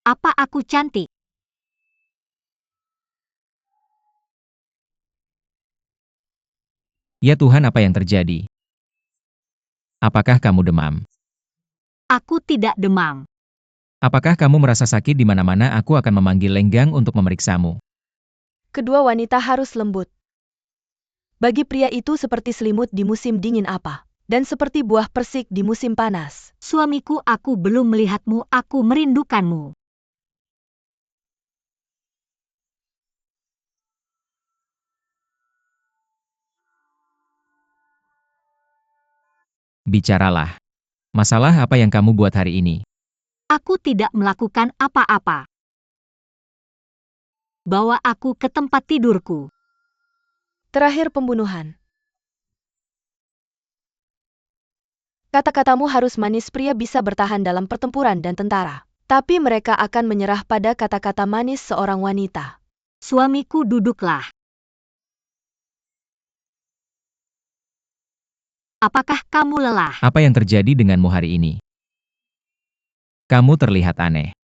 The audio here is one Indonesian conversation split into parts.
Apa aku cantik? Ya Tuhan, apa yang terjadi? Apakah kamu demam? Aku tidak demam. Apakah kamu merasa sakit di mana-mana? Aku akan memanggil Lenggang untuk memeriksamu. Kedua wanita harus lembut. Bagi pria itu seperti selimut di musim dingin apa, dan seperti buah persik di musim panas. Suamiku, aku belum melihatmu, aku merindukanmu. Bicaralah. Masalah apa yang kamu buat hari ini? Aku tidak melakukan apa-apa. Bawa aku ke tempat tidurku. Terakhir pembunuhan. Kata-katamu harus manis. Pria bisa bertahan dalam pertempuran dan tentara, tapi mereka akan menyerah pada kata-kata manis seorang wanita. Suamiku, duduklah. Apakah kamu lelah? Apa yang terjadi denganmu hari ini? Kamu terlihat aneh.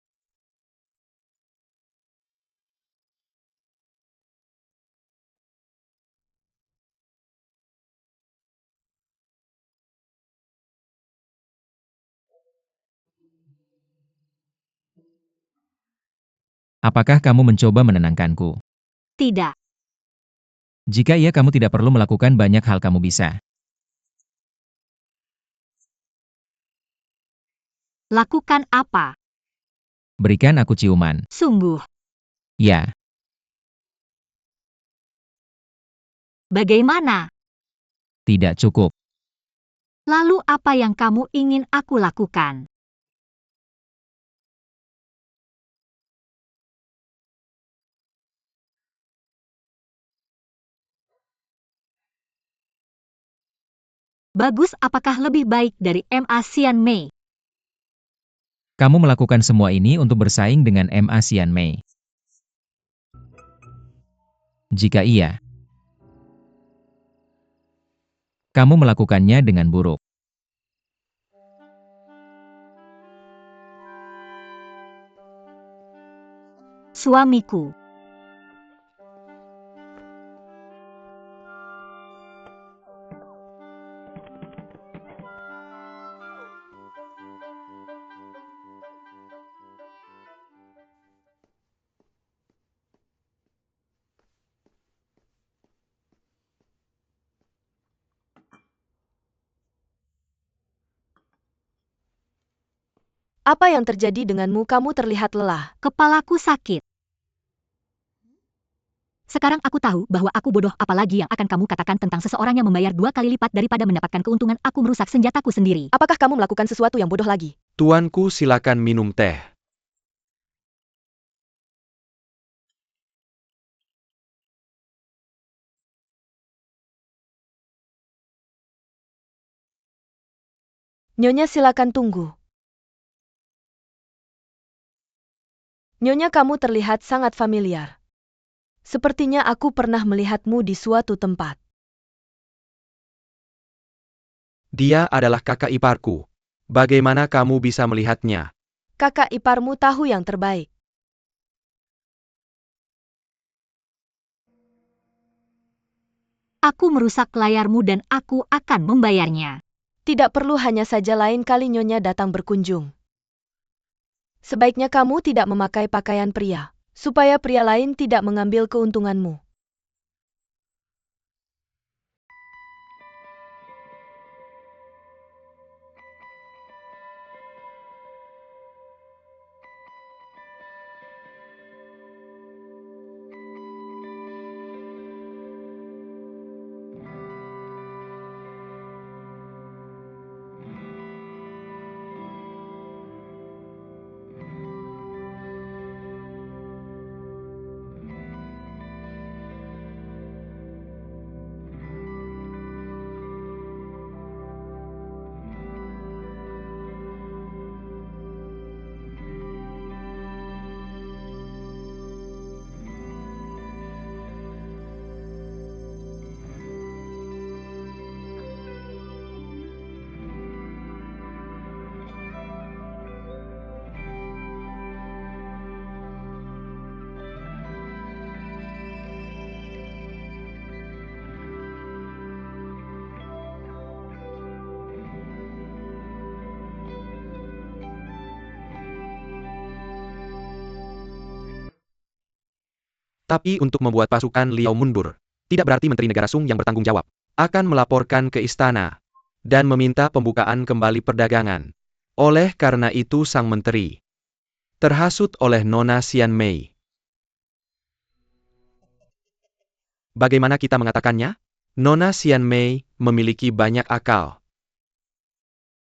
Apakah kamu mencoba menenangkanku? Tidak. Jika iya, kamu tidak perlu melakukan banyak hal, kamu bisa. Lakukan apa? Berikan aku ciuman. Sungguh. Ya, Bagaimana? tidak cukup. Lalu apa yang kamu ingin aku lakukan? Bagus, apakah lebih baik dari Ma Sian Mei? Kamu melakukan semua ini untuk bersaing dengan Ma Sian Mei. Jika iya, kamu melakukannya dengan buruk. Suamiku. Apa yang terjadi denganmu? Kamu terlihat lelah. Kepalaku sakit. Sekarang aku tahu bahwa aku bodoh. Apalagi yang akan kamu katakan tentang seseorang yang membayar 2 kali lipat daripada mendapatkan keuntungan. Aku merusak senjataku sendiri. Apakah kamu melakukan sesuatu yang bodoh lagi? Tuanku, silakan minum teh. Nyonya, silakan tunggu. Nyonya, kamu terlihat sangat familiar. Sepertinya aku pernah melihatmu di suatu tempat. Dia adalah kakak iparku. Bagaimana kamu bisa melihatnya? Kakak iparmu tahu yang terbaik. Aku merusak layarmu dan aku akan membayarnya. Tidak perlu, hanya saja lain kali Nyonya datang berkunjung. Sebaiknya kamu tidak memakai pakaian pria, supaya pria lain tidak mengambil keuntunganmu. Tapi untuk membuat pasukan Liao mundur, tidak berarti Menteri Negara Sung yang bertanggung jawab akan melaporkan ke istana dan meminta pembukaan kembali perdagangan. Oleh karena itu sang menteri terhasut oleh Nona Xian Mei. Bagaimana kita mengatakannya? Nona Xian Mei memiliki banyak akal.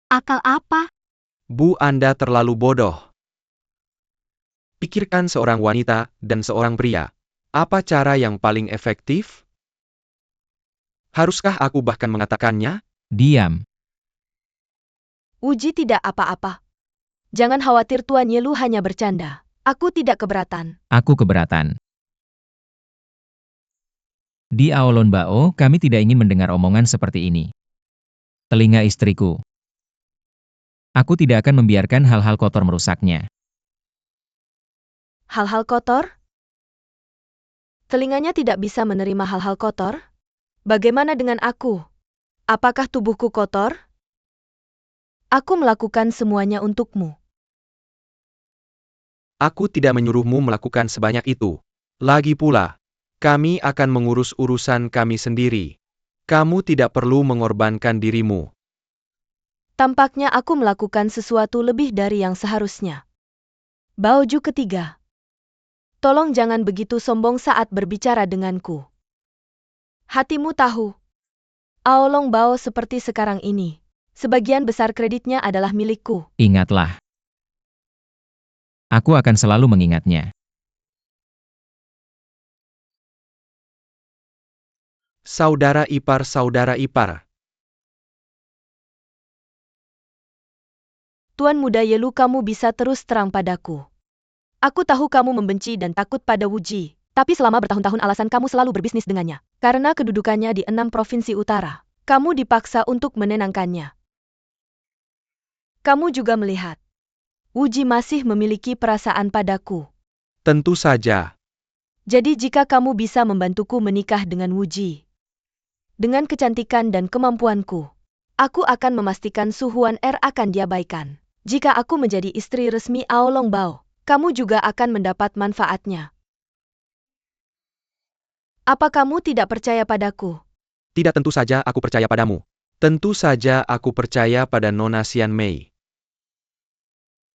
Akal apa? Bu, Anda terlalu bodoh. Pikirkan seorang wanita dan seorang pria. Apa cara yang paling efektif? Haruskah aku bahkan mengatakannya? Diam. Wuji tidak apa-apa. Jangan khawatir Tuan Yelu hanya bercanda. Aku tidak keberatan. Aku keberatan. Di Aolon Bao, kami tidak ingin mendengar omongan seperti ini. Telinga istriku. Aku tidak akan membiarkan hal-hal kotor merusaknya. Hal-hal kotor? Telinganya tidak bisa menerima hal-hal kotor? Bagaimana dengan aku? Apakah tubuhku kotor? Aku melakukan semuanya untukmu. Aku tidak menyuruhmu melakukan sebanyak itu. Lagi pula, kami akan mengurus urusan kami sendiri. Kamu tidak perlu mengorbankan dirimu. Tampaknya aku melakukan sesuatu lebih dari yang seharusnya. Baoju ketiga. Tolong jangan begitu sombong saat berbicara denganku. Hatimu tahu. Aolong Bao seperti sekarang ini. Sebagian besar kreditnya adalah milikku. Ingatlah. Aku akan selalu mengingatnya. Saudara ipar, saudara ipar. Tuan Muda Yelu, kamu bisa terus terang padaku. Aku tahu kamu membenci dan takut pada Wuji, tapi selama bertahun-tahun alasan kamu selalu berbisnis dengannya. Karena kedudukannya di 6 provinsi utara, kamu dipaksa untuk menenangkannya. Kamu juga melihat, Wuji masih memiliki perasaan padaku. Tentu saja. Jadi jika kamu bisa membantuku menikah dengan Wuji, dengan kecantikan dan kemampuanku, aku akan memastikan Su Huan akan diabaikan. Jika aku menjadi istri resmi Aolong Bao, kamu juga akan mendapat manfaatnya. Apa kamu tidak percaya padaku? Tidak, tentu saja aku percaya padamu. Tentu saja aku percaya pada Nona Xian Mei.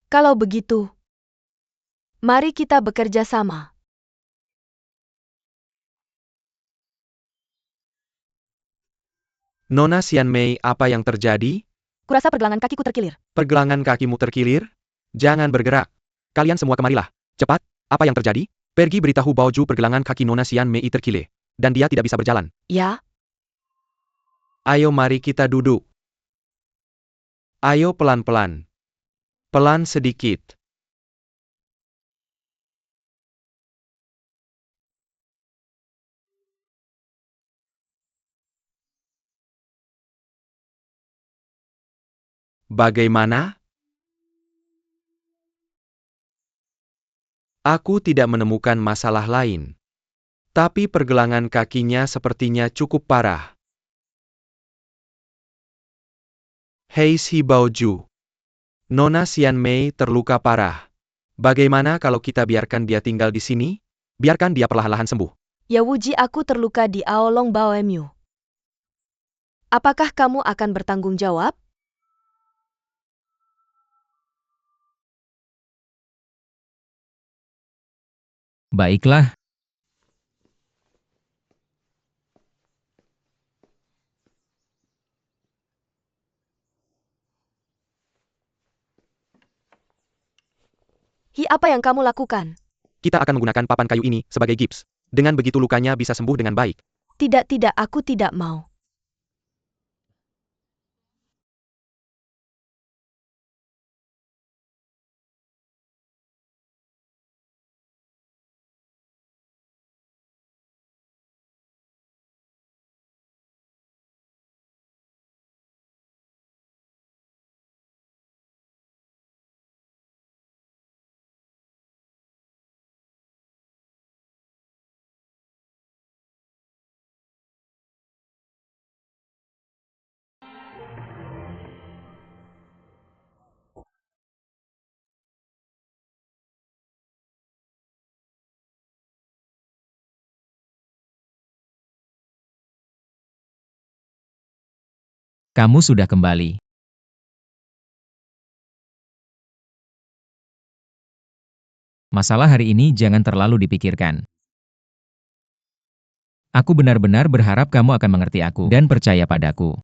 Kalau begitu, mari kita bekerja sama. Nona Xian Mei, apa yang terjadi? Kurasa pergelangan kakiku terkilir. Pergelangan kakimu terkilir? Jangan bergerak. Kalian semua kemarilah. Cepat, apa yang terjadi? Pergi beritahu Baoju pergelangan kaki Nona Xian Mei terkilir. Dan dia tidak bisa berjalan. Ya, Ayo mari kita duduk. Ayo pelan-pelan. Pelan sedikit. Bagaimana? Aku tidak menemukan masalah lain. Tapi pergelangan kakinya sepertinya cukup parah. Hei si Baoju. Nona Xian Mei terluka parah. Bagaimana kalau kita biarkan dia tinggal di sini? Biarkan dia perlahan-lahan sembuh. ya Wuji, aku terluka di Aolong Bao Mu. Apakah kamu akan bertanggung jawab? Baiklah. Apa yang kamu lakukan? Kita akan menggunakan papan kayu ini sebagai gips. Dengan begitu lukanya bisa sembuh dengan baik. Tidak, aku tidak mau. Kamu sudah kembali. Masalah hari ini jangan terlalu dipikirkan. Aku benar-benar berharap kamu akan mengerti aku dan percaya padaku.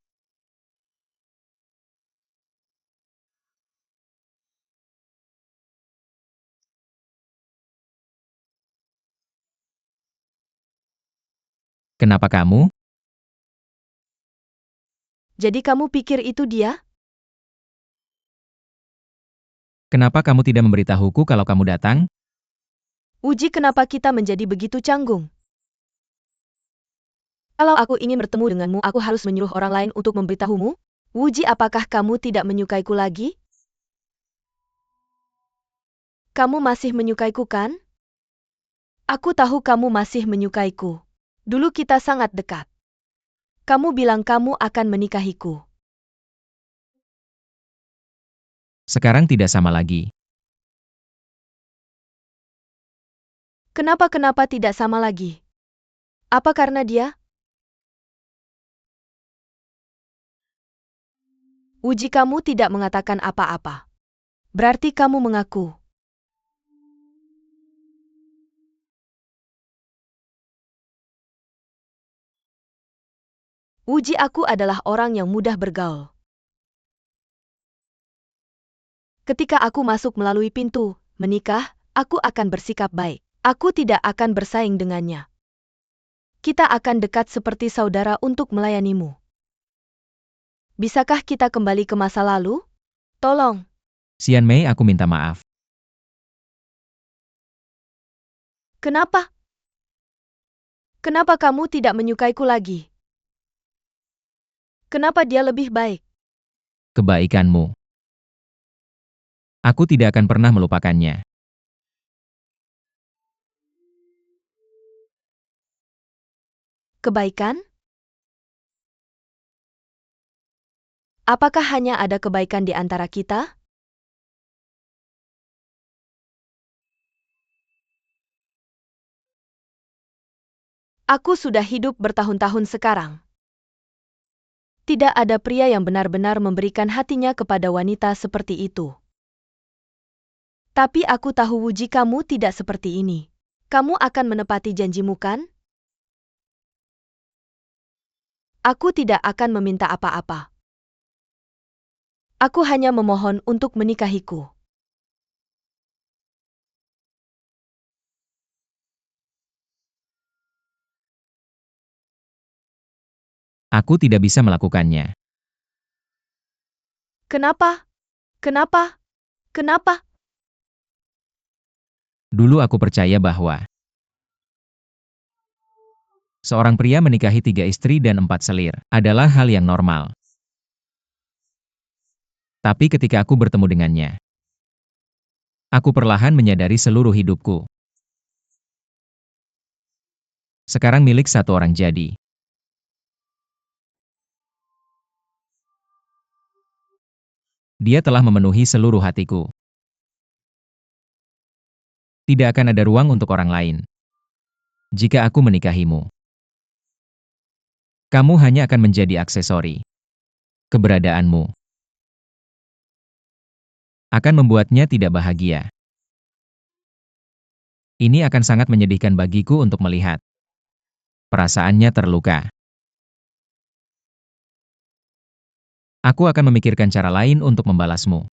Kenapa kamu? Jadi kamu pikir itu dia? Kenapa kamu tidak memberitahuku kalau kamu datang? Uji, kenapa kita menjadi begitu canggung? Kalau aku ingin bertemu denganmu, aku harus menyuruh orang lain untuk memberitahumu? Wuji, apakah kamu tidak menyukaiku lagi? Kamu masih menyukaiku kan? Aku tahu kamu masih menyukaiku. Dulu kita sangat dekat. Kamu bilang kamu akan menikahiku. Sekarang tidak sama lagi. Kenapa tidak sama lagi? Apa karena dia? Uji, kamu tidak mengatakan apa-apa. Berarti kamu mengaku. Uji, aku adalah orang yang mudah bergaul. Ketika aku masuk melalui pintu menikah, aku akan bersikap baik. Aku tidak akan bersaing dengannya. Kita akan dekat seperti saudara untuk melayanimu. Bisakah kita kembali ke masa lalu? Tolong. Xian Mei, aku minta maaf. Kenapa? Kenapa kamu tidak menyukaiku lagi? Kenapa dia lebih baik? Kebaikanmu. Aku tidak akan pernah melupakannya. Kebaikan? Apakah hanya ada kebaikan di antara kita? Aku sudah hidup bertahun-tahun sekarang. Tidak ada pria yang benar-benar memberikan hatinya kepada wanita seperti itu. Tapi aku tahu Wuji, kamu tidak seperti ini. Kamu akan menepati janjimu kan? Aku tidak akan meminta apa-apa. Aku hanya memohon untuk menikahiku. Aku tidak bisa melakukannya. Kenapa? Kenapa? Kenapa? Dulu aku percaya bahwa seorang pria menikahi 3 istri dan 4 selir adalah hal yang normal. Tapi ketika aku bertemu dengannya, aku perlahan menyadari seluruh hidupku sekarang milik satu orang jadi. Dia telah memenuhi seluruh hatiku. Tidak akan ada ruang untuk orang lain. Jika aku menikahimu, kamu hanya akan menjadi aksesori. Keberadaanmu akan membuatnya tidak bahagia. Ini akan sangat menyedihkan bagiku untuk melihat perasaannya terluka. Aku akan memikirkan cara lain untuk membalasmu.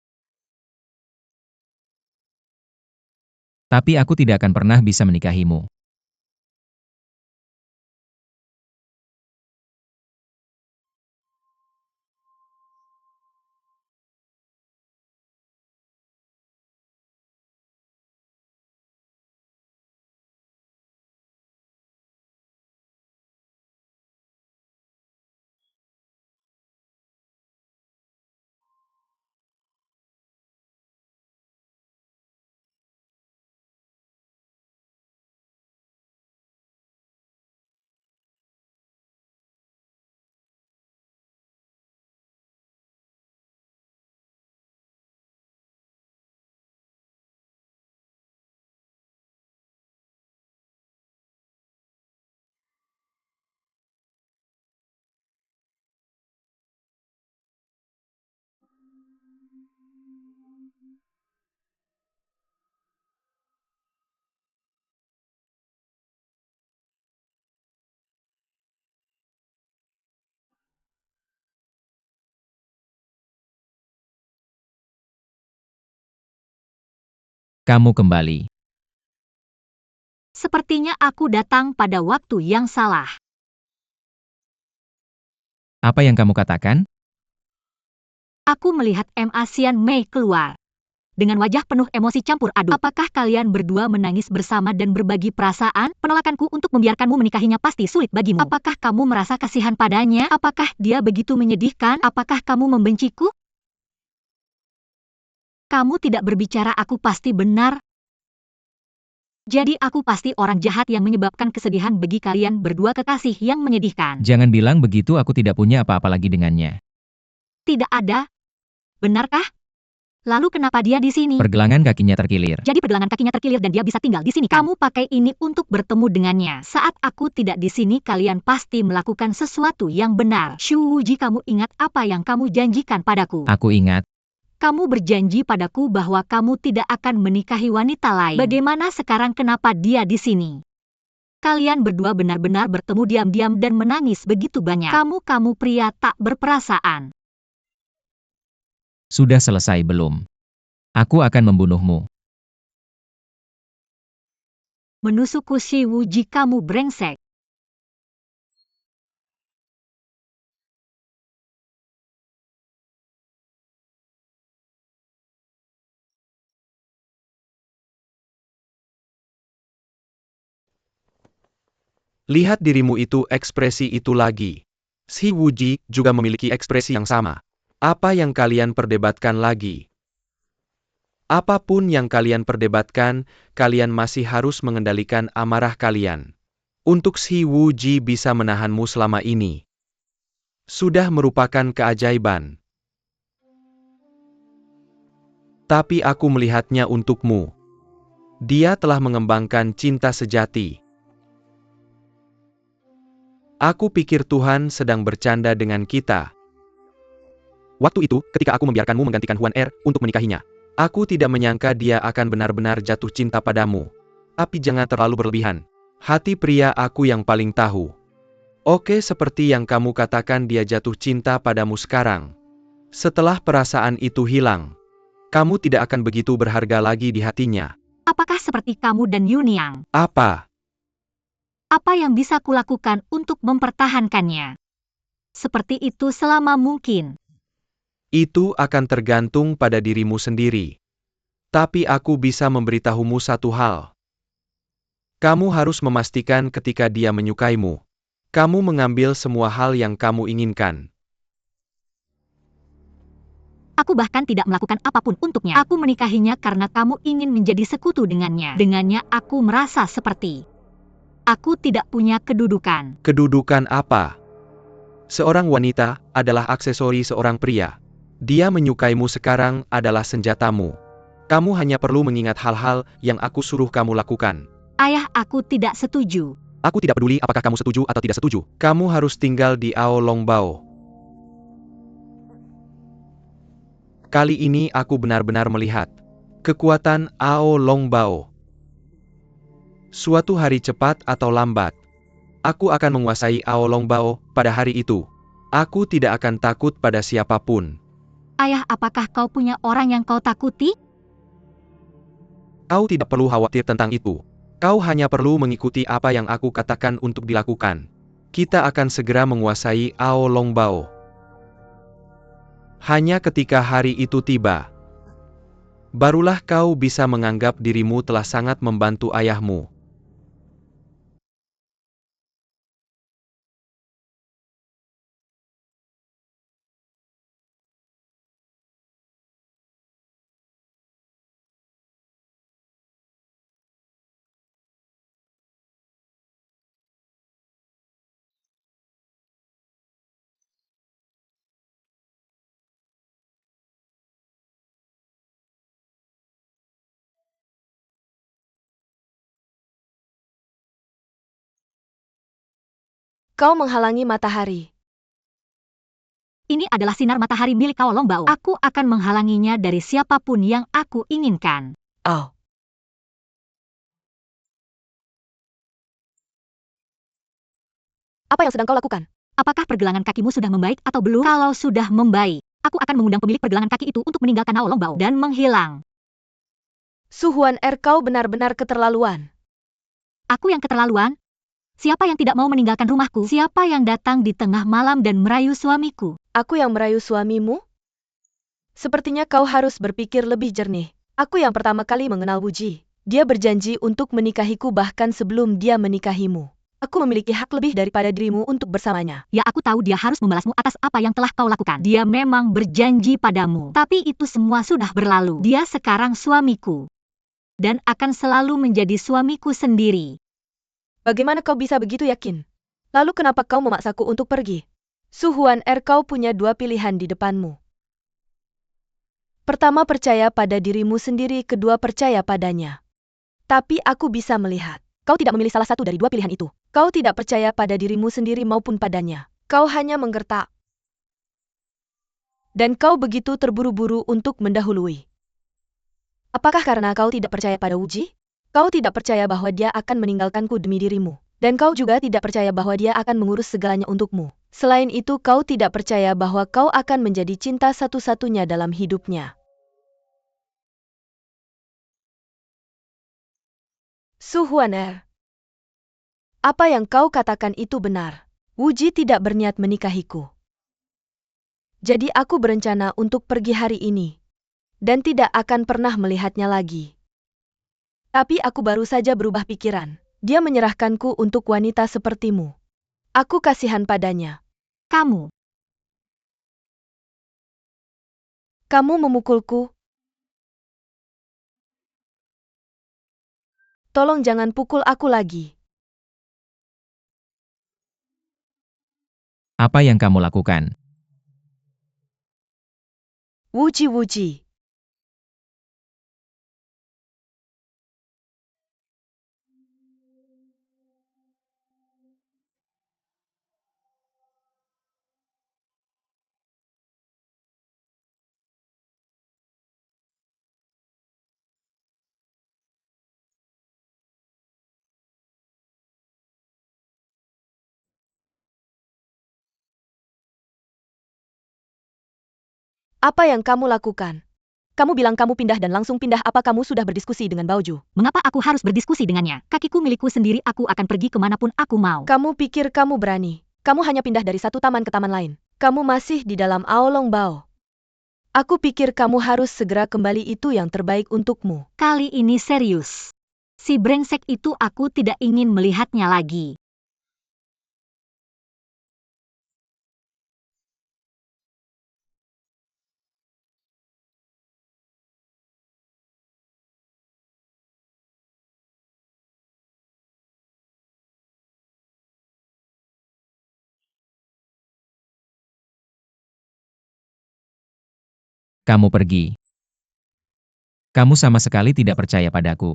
Tapi aku tidak akan pernah bisa menikahimu. Kamu kembali. Sepertinya aku datang pada waktu yang salah. Apa yang kamu katakan? Aku melihat Asian Mei keluar. Dengan wajah penuh emosi campur aduk. Apakah kalian berdua menangis bersama dan berbagi perasaan? Penolakanku untuk membiarkanmu menikahinya pasti sulit bagimu. Apakah kamu merasa kasihan padanya? Apakah dia begitu menyedihkan? Apakah kamu membenciku? Kamu tidak berbicara, aku pasti benar. Jadi aku pasti orang jahat yang menyebabkan kesedihan bagi kalian berdua, kekasih yang menyedihkan. Jangan bilang begitu, aku tidak punya apa-apa lagi dengannya. Tidak ada. Benarkah? Lalu kenapa dia di sini? Pergelangan kakinya terkilir. Jadi pergelangan kakinya terkilir dan dia bisa tinggal di sini kan? Kamu pakai ini untuk bertemu dengannya. Saat aku tidak di sini, kalian pasti melakukan sesuatu yang benar. Shu Wuji, kamu ingat apa yang kamu janjikan padaku? Aku ingat. Kamu berjanji padaku bahwa kamu tidak akan menikahi wanita lain. Bagaimana sekarang, kenapa dia di sini? Kalian berdua benar-benar bertemu diam-diam dan menangis begitu banyak. Kamu pria tak berperasaan. Sudah selesai belum? Aku akan membunuhmu. Menusukku, Shi Wuji, kamu brengsek. Lihat dirimu itu, ekspresi itu lagi. Si Wuji juga memiliki ekspresi yang sama. Apa yang kalian perdebatkan lagi? Apapun yang kalian perdebatkan, kalian masih harus mengendalikan amarah kalian. Untuk Si Wuji bisa menahanmu selama ini, sudah merupakan keajaiban. Tapi aku melihatnya untukmu. Dia telah mengembangkan cinta sejati. Aku pikir Tuhan sedang bercanda dengan kita. Waktu itu, ketika aku membiarkanmu menggantikan Huan Er untuk menikahinya, aku tidak menyangka dia akan benar-benar jatuh cinta padamu. Tapi jangan terlalu berlebihan. Hati pria aku yang paling tahu. Oke, seperti yang kamu katakan, dia jatuh cinta padamu sekarang. Setelah perasaan itu hilang, kamu tidak akan begitu berharga lagi di hatinya. Apakah seperti kamu dan Yunyang? Apa? Apa yang bisa kulakukan untuk mempertahankannya? Seperti itu selama mungkin. Itu akan tergantung pada dirimu sendiri. Tapi aku bisa memberitahumu satu hal. Kamu harus memastikan ketika dia menyukaimu, kamu mengambil semua hal yang kamu inginkan. Aku bahkan tidak melakukan apapun untuknya. Aku menikahinya karena kamu ingin menjadi sekutu dengannya. Dengannya aku merasa seperti aku tidak punya kedudukan. Kedudukan apa? Seorang wanita adalah aksesori seorang pria. Dia menyukaimu sekarang adalah senjatamu. Kamu hanya perlu mengingat hal-hal yang aku suruh kamu lakukan. Ayah, aku tidak setuju. Aku tidak peduli apakah kamu setuju atau tidak setuju. Kamu harus tinggal di Ao Longbao. Kali ini aku benar-benar melihat kekuatan Ao Longbao. Suatu hari, cepat atau lambat, aku akan menguasai Ao Longbao. Pada hari itu, aku tidak akan takut pada siapapun. Ayah, apakah kau punya orang yang kau takuti? Kau tidak perlu khawatir tentang itu. Kau hanya perlu mengikuti apa yang aku katakan untuk dilakukan. Kita akan segera menguasai Ao Longbao. Hanya ketika hari itu tiba, barulah kau bisa menganggap dirimu telah sangat membantu ayahmu. Kau menghalangi matahari. Ini adalah sinar matahari milik Kao Longbao. Aku akan menghalanginya dari siapapun yang aku inginkan. Oh, apa yang sedang kau lakukan? Apakah pergelangan kakimu sudah membaik atau belum? Kalau sudah membaik, aku akan mengundang pemilik pergelangan kaki itu untuk meninggalkan Kao Longbao dan menghilang. Su Huan kau benar-benar keterlaluan. Aku yang keterlaluan? Siapa yang tidak mau meninggalkan rumahku? Siapa yang datang di tengah malam dan merayu suamiku? Aku yang merayu suamimu? Sepertinya kau harus berpikir lebih jernih. Aku yang pertama kali mengenal Wuji. Dia berjanji untuk menikahiku bahkan sebelum dia menikahimu. Aku memiliki hak lebih daripada dirimu untuk bersamanya. Ya, aku tahu dia harus membalasmu atas apa yang telah kau lakukan. Dia memang berjanji padamu. Tapi itu semua sudah berlalu. Dia sekarang suamiku. Dan akan selalu menjadi suamiku sendiri. Bagaimana kau bisa begitu yakin? Lalu kenapa kau memaksaku untuk pergi? Su Huan kau punya dua pilihan di depanmu. Pertama, percaya pada dirimu sendiri, kedua percaya padanya. Tapi aku bisa melihat, kau tidak memilih salah satu dari dua pilihan itu. Kau tidak percaya pada dirimu sendiri maupun padanya. Kau hanya menggertak. Dan kau begitu terburu-buru untuk mendahului. Apakah karena kau tidak percaya pada Wuji? Kau tidak percaya bahwa dia akan meninggalkanku demi dirimu. Dan kau juga tidak percaya bahwa dia akan mengurus segalanya untukmu. Selain itu, kau tidak percaya bahwa kau akan menjadi cinta satu-satunya dalam hidupnya. Su Huan apa yang kau katakan itu benar. Wuji tidak berniat menikahiku. Jadi aku berencana untuk pergi hari ini. Dan tidak akan pernah melihatnya lagi. Tapi aku baru saja berubah pikiran. Dia menyerahkanku untuk wanita sepertimu. Aku kasihan padanya. Kamu. Kamu memukulku. Tolong jangan pukul aku lagi. Apa yang kamu lakukan? Wuji. Apa yang kamu lakukan? Kamu bilang kamu pindah dan langsung pindah. Apa kamu sudah berdiskusi dengan Baoju? Mengapa aku harus berdiskusi dengannya? Kakiku milikku sendiri, aku akan pergi kemanapun aku mau. Kamu pikir kamu berani? Kamu hanya pindah dari satu taman ke taman lain. Kamu masih di dalam Aolong Bao. Aku pikir kamu harus segera kembali, itu yang terbaik untukmu. Kali ini serius. Si brengsek itu aku tidak ingin melihatnya lagi. Kamu pergi. Kamu sama sekali tidak percaya padaku.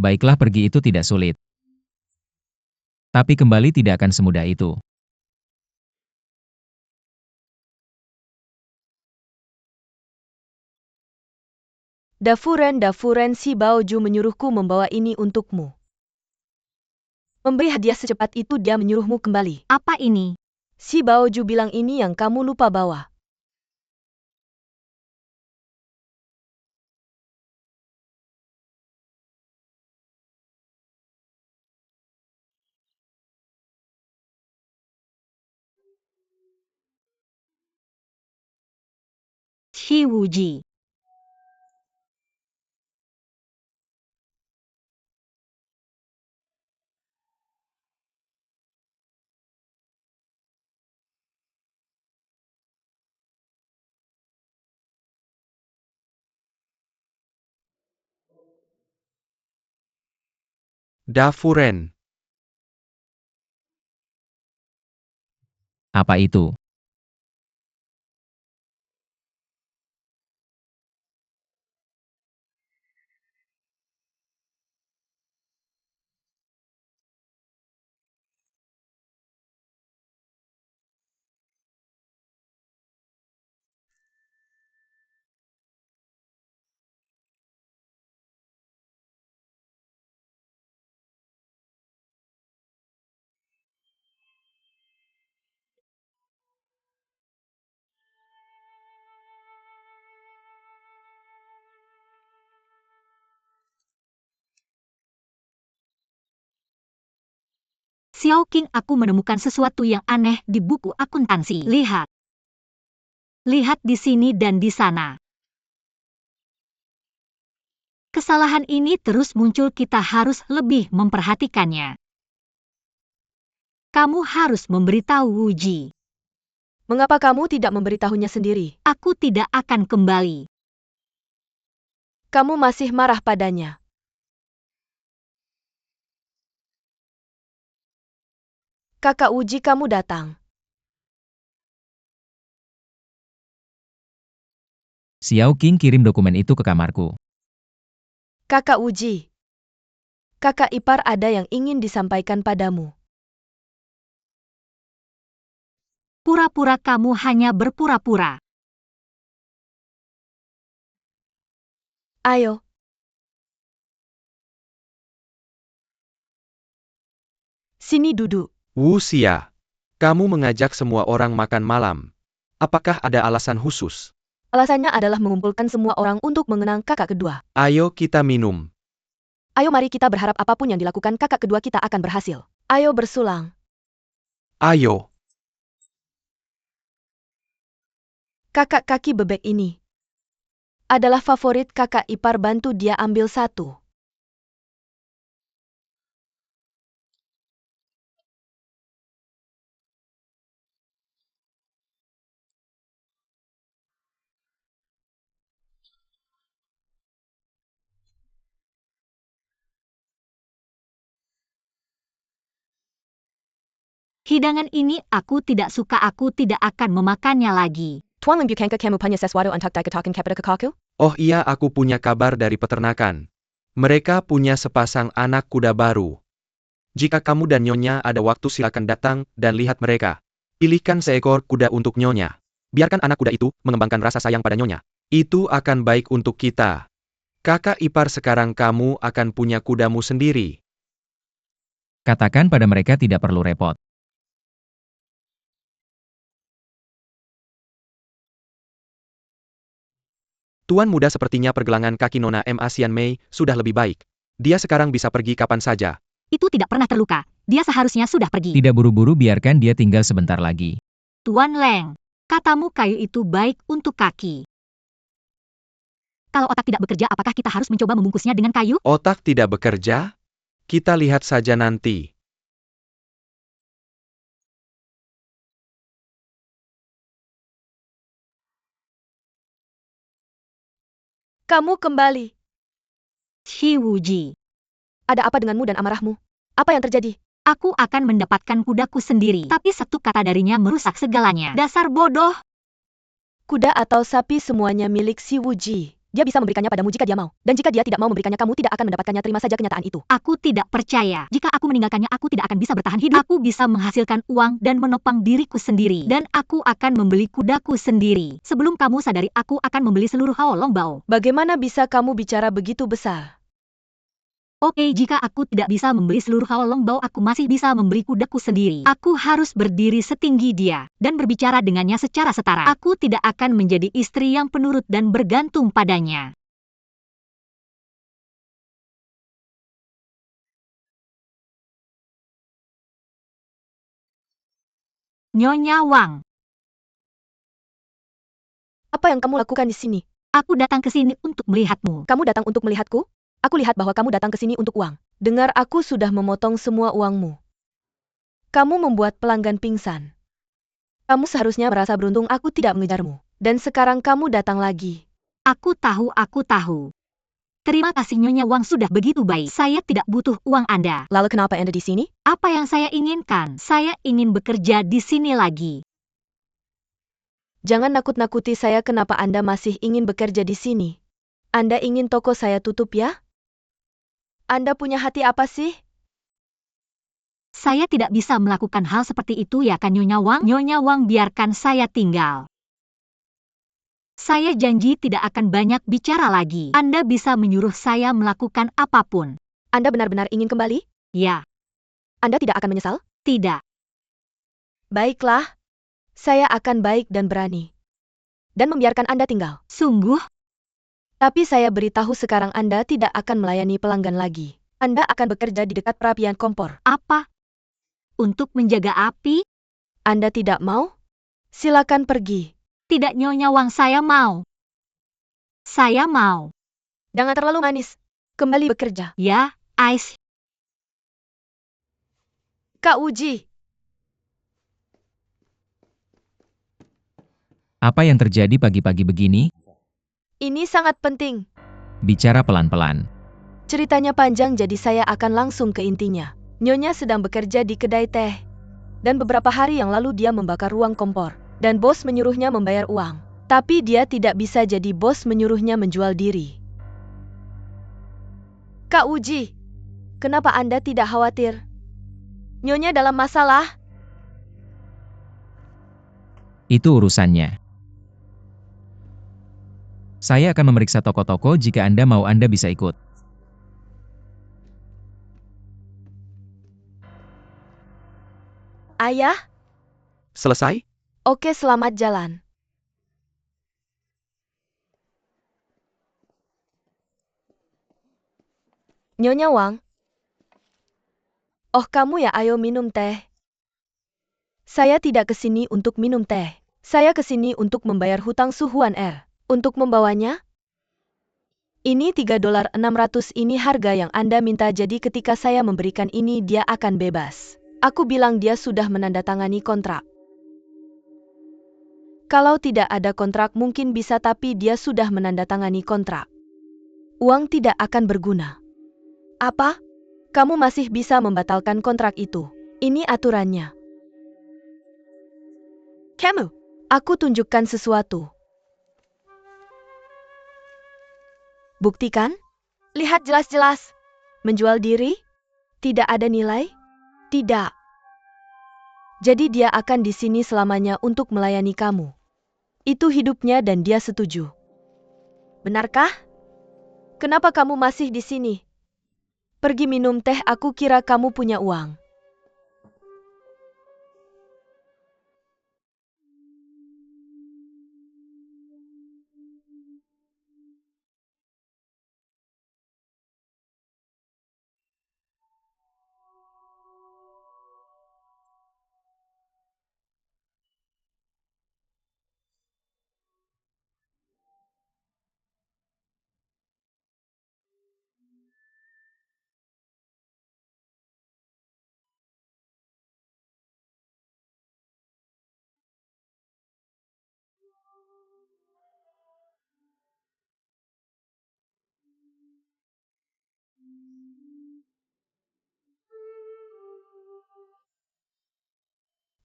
Baiklah, pergi itu tidak sulit. Tapi kembali tidak akan semudah itu. Dafuren, si Baoju menyuruhku membawa ini untukmu. Memberi hadiah secepat itu, dia menyuruhmu kembali. Apa ini? Si Baoju bilang ini yang kamu lupa bawa. Shi Wuji. Dafuren. Apa itu? Xiao Qing, aku menemukan sesuatu yang aneh di buku akuntansi. Lihat. Lihat di sini dan di sana. Kesalahan ini terus muncul, kita harus lebih memperhatikannya. Kamu harus memberitahu Wu Ji. Mengapa kamu tidak memberitahunya sendiri? Aku tidak akan kembali. Kamu masih marah padanya. Kakak Uji, kamu datang. Xiao Qing kirim dokumen itu ke kamarku. Kakak Uji. Kakak ipar, ada yang ingin disampaikan padamu. Pura-pura, kamu hanya berpura-pura. Ayo. Sini duduk. Wu Xia, kamu mengajak semua orang makan malam. Apakah ada alasan khusus? Alasannya adalah mengumpulkan semua orang untuk mengenang kakak kedua. Ayo kita minum. Ayo mari kita berharap apapun yang dilakukan kakak kedua kita akan berhasil. Ayo bersulang. Ayo. Kakak kaki bebek ini adalah favorit kakak ipar, bantu dia ambil satu. Hidangan ini aku tidak suka, aku tidak akan memakannya lagi. Tuan Lim Bukankah kamu punya sesuatu untuk dikatakan kepada kakakku? Oh iya, aku punya kabar dari peternakan. Mereka punya sepasang anak kuda baru. Jika kamu dan Nyonya ada waktu, silakan datang dan lihat mereka. Pilihkan seekor kuda untuk Nyonya. Biarkan anak kuda itu mengembangkan rasa sayang pada Nyonya. Itu akan baik untuk kita. Kakak ipar, sekarang kamu akan punya kudamu sendiri. Katakan pada mereka tidak perlu repot. Tuan muda, sepertinya pergelangan kaki Nona Ma Xianmei sudah lebih baik. Dia sekarang bisa pergi kapan saja. Itu tidak pernah terluka. Dia seharusnya sudah pergi. Tidak buru-buru, biarkan dia tinggal sebentar lagi. Tuan Leng, katamu kayu itu baik untuk kaki. Kalau otak tidak bekerja, apakah kita harus mencoba membungkusnya dengan kayu? Otak tidak bekerja? Kita lihat saja nanti. Kamu kembali. Shi Wuji, Ada apa denganmu dan amarahmu? Apa yang terjadi? aku akan mendapatkan kudaku sendiri. Tapi satu kata darinya merusak segalanya. Dasar bodoh. Kuda atau sapi semuanya milik si Wuji. Dia bisa memberikannya padamu jika dia mau. Dan jika dia tidak mau memberikannya, kamu tidak akan mendapatkannya. Terima saja kenyataan itu. Aku tidak percaya. Jika aku meninggalkannya, aku tidak akan bisa bertahan hidup. Aku bisa menghasilkan uang dan menopang diriku sendiri. Dan aku akan membeli kudaku sendiri. Sebelum kamu sadari, aku akan membeli seluruh Hao Long Bao. Bagaimana bisa kamu bicara begitu besar? Oke, jika aku tidak bisa membeli seluruh Hao Long Bao, aku masih bisa membeli kudaku sendiri. Aku harus berdiri setinggi dia dan berbicara dengannya secara setara. Aku tidak akan menjadi istri yang penurut dan bergantung padanya. Nyonya Wang, Apa yang kamu lakukan di sini? aku datang ke sini untuk melihatmu. Kamu datang untuk melihatku? Aku lihat bahwa kamu datang ke sini untuk uang. Dengar, aku sudah memotong semua uangmu. Kamu membuat pelanggan pingsan. Kamu seharusnya merasa beruntung aku tidak mengejarmu. Dan sekarang kamu datang lagi. Aku tahu, aku tahu. Terima kasih Nyonya Wang, sudah begitu baik. Saya tidak butuh uang Anda. Lalu kenapa Anda di sini? Apa yang saya inginkan? Saya ingin bekerja di sini lagi. Jangan nakut-nakuti saya. Kenapa Anda masih ingin bekerja di sini? Anda ingin toko saya tutup ya? Anda punya hati apa sih? Saya tidak bisa melakukan hal seperti itu, ya kan Nyonya Wang? Nyonya Wang, biarkan saya tinggal. Saya janji tidak akan banyak bicara lagi. Anda bisa menyuruh saya melakukan apapun. Anda benar-benar ingin kembali? Ya, Anda tidak akan menyesal? tidak. Baiklah. Saya akan baik dan berani. Dan membiarkan Anda tinggal. Sungguh? Tapi saya beritahu sekarang, Anda tidak akan melayani pelanggan lagi. Anda akan bekerja di dekat perapian kompor. Apa? untuk menjaga api? Anda tidak mau? Silakan pergi. Tidak, Nyonya Wang, saya mau. Saya mau. Jangan terlalu manis. Kembali bekerja. Ya, Ice. Kak Uji. Apa yang terjadi pagi-pagi begini? Ini sangat penting. Bicara pelan-pelan. Ceritanya panjang jadi saya akan langsung ke intinya. Nyonya sedang bekerja di kedai teh. Dan beberapa hari yang lalu dia membakar ruang kompor. Dan bos menyuruhnya membayar uang. Tapi dia tidak bisa jadi bos menyuruhnya menjual diri. Kak Uji, kenapa Anda tidak khawatir? Nyonya dalam masalah? Itu urusannya. Saya akan memeriksa toko-toko jika Anda mau Anda bisa ikut. Ayah? Selesai? Oke, selamat jalan. Nyonya Wang. Oh, kamu ya, ayo minum teh. Saya tidak kesini untuk minum teh. Saya kesini untuk membayar hutang Suhuan R. Untuk membawanya? Ini $3.600 ini harga yang Anda minta, jadi ketika saya memberikan ini dia akan bebas. Aku bilang dia sudah menandatangani kontrak. Kalau tidak ada kontrak mungkin bisa, tapi dia sudah menandatangani kontrak. Uang tidak akan berguna. Apa? Kamu masih bisa membatalkan kontrak itu. Ini aturannya. Kamu, aku tunjukkan sesuatu. Buktikan? Lihat jelas-jelas. Menjual diri? Tidak ada nilai? Tidak. Jadi dia akan di sini selamanya untuk melayani kamu. Itu hidupnya dan dia setuju. Benarkah? Kenapa kamu masih di sini? Pergi minum teh, aku kira kamu punya uang.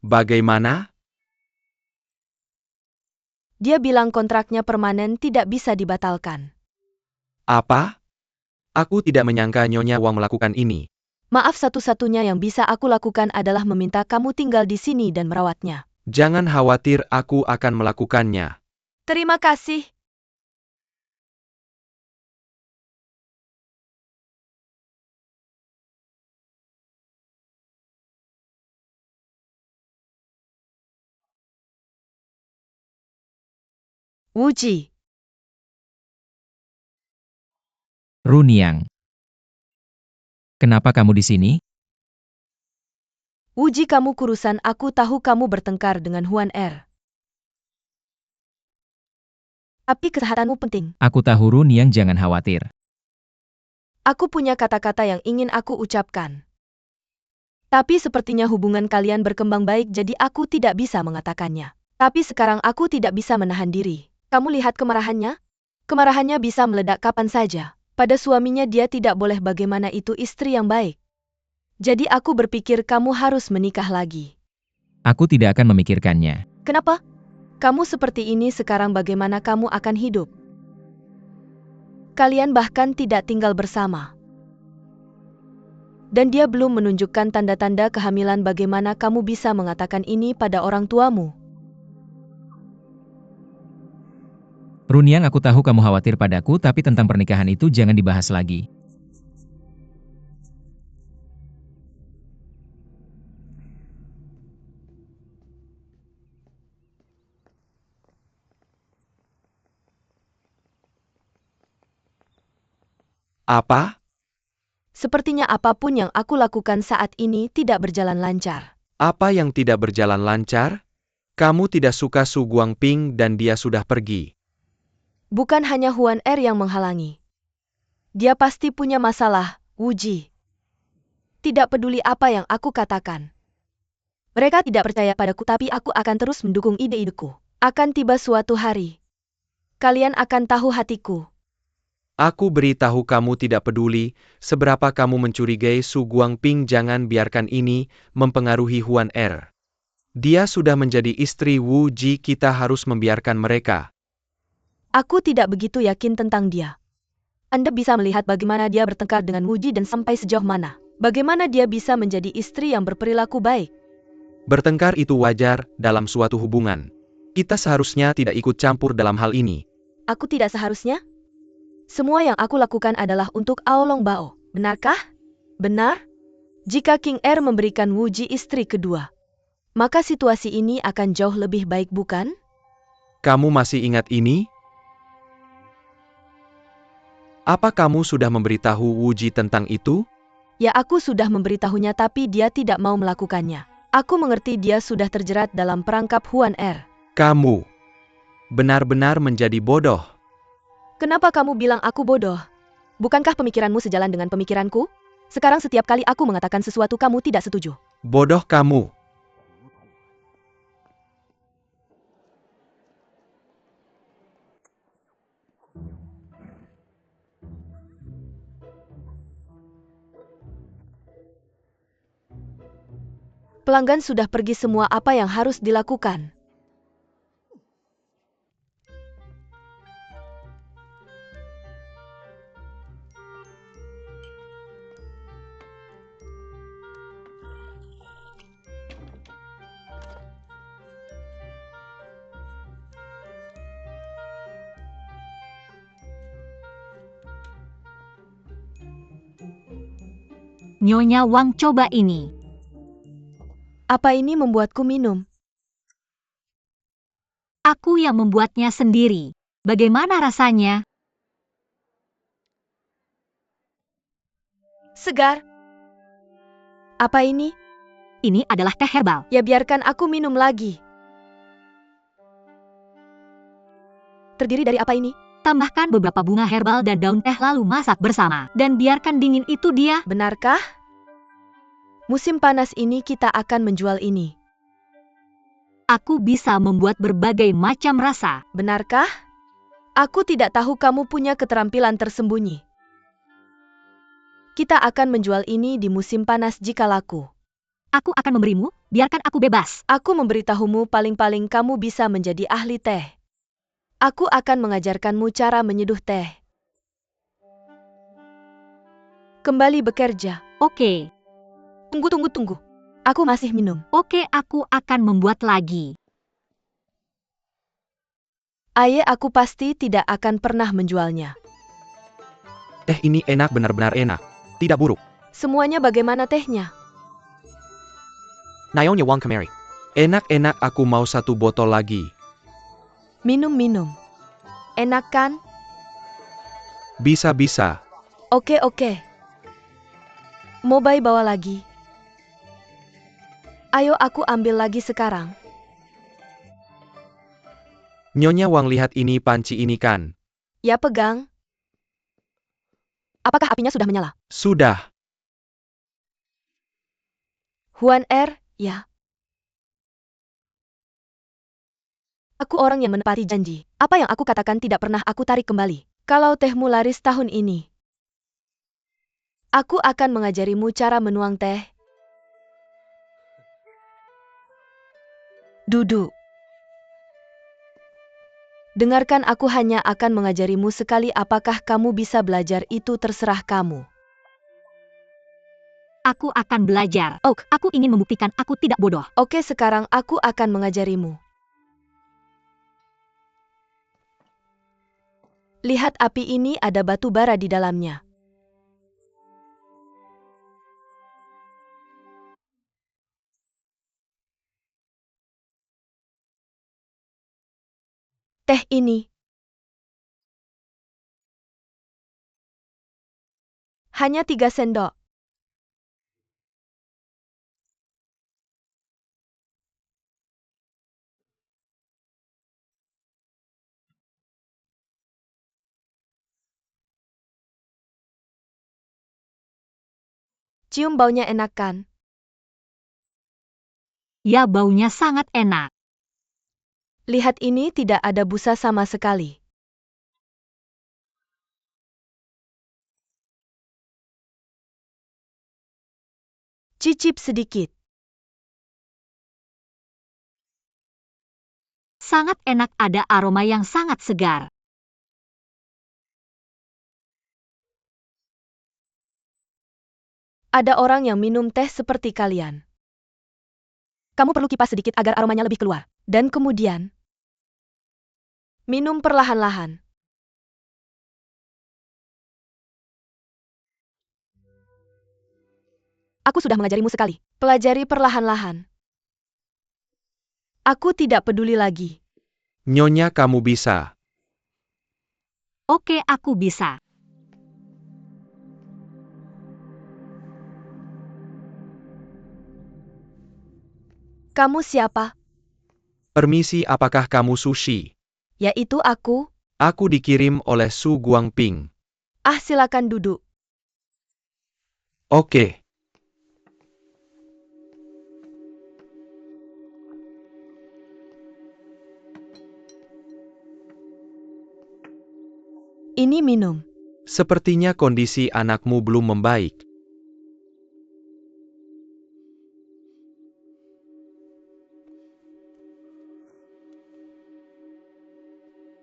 Bagaimana? Dia bilang kontraknya permanen, tidak bisa dibatalkan. Apa? Aku tidak menyangka Nyonya Wang melakukan ini. Maaf, satu-satunya yang bisa aku lakukan adalah meminta kamu tinggal di sini dan merawatnya. Jangan khawatir, aku akan melakukannya. Terima kasih. Wuji. Runiang. Kenapa kamu di sini? Wuji, kamu kurusan, aku tahu kamu bertengkar dengan Huan R. Tapi kesehatanmu penting. Aku tahu Runiang, jangan khawatir. Aku punya kata-kata yang ingin aku ucapkan. Tapi sepertinya hubungan kalian berkembang baik, jadi aku tidak bisa mengatakannya. Tapi sekarang aku tidak bisa menahan diri. Kamu lihat kemarahannya? Kemarahannya bisa meledak kapan saja. Pada suaminya dia tidak boleh, bagaimana itu istri yang baik. Jadi aku berpikir kamu harus menikah lagi. Aku tidak akan memikirkannya. Kenapa? Kamu seperti ini sekarang, bagaimana kamu akan hidup? Kalian bahkan tidak tinggal bersama. Dan dia belum menunjukkan tanda-tanda kehamilan, bagaimana kamu bisa mengatakan ini pada orang tuamu? Runiang, aku tahu kamu khawatir padaku, tapi tentang pernikahan itu jangan dibahas lagi. Apa? Sepertinya apapun yang aku lakukan saat ini tidak berjalan lancar. Apa yang tidak berjalan lancar? Kamu tidak suka Su Guangping dan dia sudah pergi. Bukan hanya Huan Er yang menghalangi. Dia pasti punya masalah, Wu Ji. Tidak peduli apa yang aku katakan. Mereka tidak percaya padaku tapi aku akan terus mendukung ide-ideku. Akan tiba suatu hari. Kalian akan tahu hatiku. Aku beritahu kamu tidak peduli seberapa kamu mencurigai Su Guangping, jangan biarkan ini mempengaruhi Huan Er. Dia sudah menjadi istri Wu Ji, kita harus membiarkan mereka. Aku tidak begitu yakin tentang dia. Anda bisa melihat bagaimana dia bertengkar dengan Wu Ji dan sampai sejauh mana. Bagaimana dia bisa menjadi istri yang berperilaku baik. Bertengkar itu wajar dalam suatu hubungan. Kita seharusnya tidak ikut campur dalam hal ini. Aku tidak seharusnya? Semua yang aku lakukan adalah untuk Aolong Bao, benarkah? Benar? Jika King Er memberikan Wu Ji istri kedua, maka situasi ini akan jauh lebih baik, bukan? Kamu masih ingat ini? Apa kamu sudah memberitahu Wu Ji tentang itu? Ya, aku sudah memberitahunya tapi dia tidak mau melakukannya. Aku mengerti dia sudah terjerat dalam perangkap Huan Er. Kamu benar-benar menjadi bodoh. Kenapa kamu bilang aku bodoh? Bukankah pemikiranmu sejalan dengan pemikiranku? Sekarang setiap kali aku mengatakan sesuatu kamu tidak setuju. Bodoh kamu. Pelanggan sudah pergi semua, apa yang harus dilakukan? Nyonya Wang, coba ini. Apa ini membuatku minum? Aku yang membuatnya sendiri. Bagaimana rasanya? Segar. Apa ini? Ini adalah teh herbal. Ya, biarkan aku minum lagi. Terdiri dari apa ini? Tambahkan beberapa bunga herbal dan daun teh lalu masak bersama. Dan biarkan dingin, itu dia. Benarkah? Musim panas ini kita akan menjual ini. Aku bisa membuat berbagai macam rasa. Benarkah? Aku tidak tahu kamu punya keterampilan tersembunyi. Kita akan menjual ini di musim panas jika laku. Aku akan memberimu, biarkan aku bebas. Aku memberitahumu, paling-paling kamu bisa menjadi ahli teh. Aku akan mengajarkanmu cara menyeduh teh. Kembali bekerja. Oke, Tunggu. Aku masih minum. oke, aku akan membuat lagi. Aku pasti tidak akan pernah menjualnya. Teh ini enak, benar-benar enak. Tidak buruk. Semuanya bagaimana tehnya? Nyonya Wang kemari. Enak-enak, aku mau 1 botol lagi. Minum. Enak kan? Bisa. Oke. Mobai bawa lagi. Ayo, aku ambil lagi sekarang. Nyonya Wang, lihat ini panci ini kan? Ya, pegang. Apakah apinya sudah menyala? Sudah. Huan Er, ya. Aku orang yang menepati janji. Apa yang aku katakan tidak pernah aku tarik kembali. Kalau tehmu laris tahun ini, aku akan mengajarimu cara menuang teh. Duduk. Dengarkan, aku hanya akan mengajarimu sekali. Apakah kamu bisa belajar itu terserah kamu. Aku akan belajar. Oh, aku ingin membuktikan aku tidak bodoh. Oke, sekarang aku akan mengajarimu. Lihat api ini, ada batu bara di dalamnya. Teh ini hanya 3 sendok. Cium baunya enak kan? Ya, baunya sangat enak. Lihat ini, tidak ada busa sama sekali. Cicip sedikit. Sangat enak, ada aroma yang sangat segar. Ada orang yang minum teh seperti kalian. Kamu perlu kipas sedikit agar aromanya lebih keluar. Dan kemudian, minum perlahan-lahan. Aku sudah mengajarimu sekali. Pelajari perlahan-lahan. Aku tidak peduli lagi. Nyonya, kamu bisa. Oke, aku bisa. Kamu siapa? Permisi, apakah kamu Sushi? Yaitu aku. Aku dikirim oleh Su Guangping. Silakan duduk. Oke. Ini minum. Sepertinya kondisi anakmu belum membaik.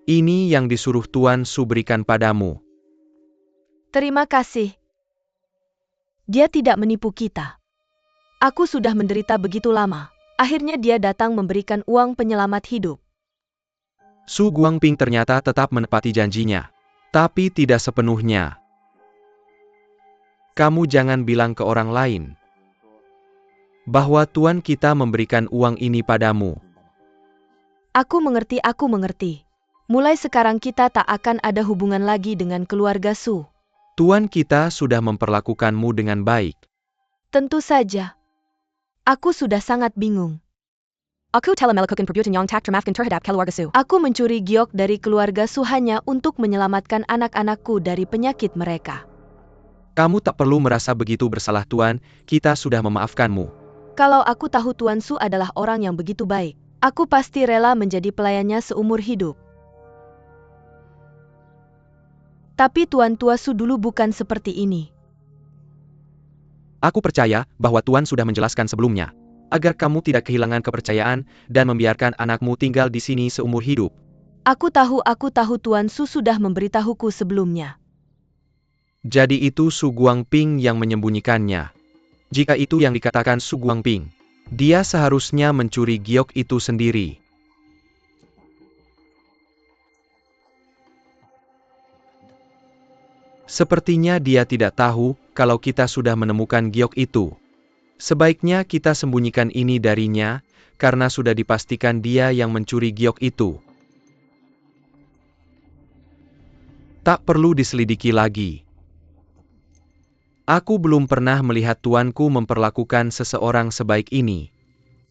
Ini yang disuruh Tuan Su berikan padamu. Terima kasih. Dia tidak menipu kita. Aku sudah menderita begitu lama. Akhirnya dia datang memberikan uang penyelamat hidup. Su Guangping ternyata tetap menepati janjinya. Tapi tidak sepenuhnya. Kamu jangan bilang ke orang lain bahwa Tuan kita memberikan uang ini padamu. Aku mengerti, aku mengerti. Mulai sekarang kita tak akan ada hubungan lagi dengan keluarga Su. Tuan kita sudah memperlakukanmu dengan baik. Tentu saja. Aku sudah sangat bingung. Aku telah melakukan perbuatan yang tak termaafkan terhadap keluarga Su. Aku mencuri giok dari keluarga Su hanya untuk menyelamatkan anak-anakku dari penyakit mereka. Kamu tak perlu merasa begitu bersalah, Tuan. Kita sudah memaafkanmu. Kalau aku tahu Tuan Su adalah orang yang begitu baik, aku pasti rela menjadi pelayannya seumur hidup. Tapi Tuan Tua Su dulu bukan seperti ini. Aku percaya bahwa Tuan sudah menjelaskan sebelumnya, agar kamu tidak kehilangan kepercayaan dan membiarkan anakmu tinggal di sini seumur hidup. Aku tahu Tuan Su sudah memberitahuku sebelumnya. Jadi itu Su Guangping yang menyembunyikannya. Jika itu yang dikatakan Su Guangping, dia seharusnya mencuri giok itu sendiri. Sepertinya dia tidak tahu kalau kita sudah menemukan giok itu. Sebaiknya kita sembunyikan ini darinya, karena sudah dipastikan dia yang mencuri giok itu. Tak perlu diselidiki lagi. Aku belum pernah melihat tuanku memperlakukan seseorang sebaik ini.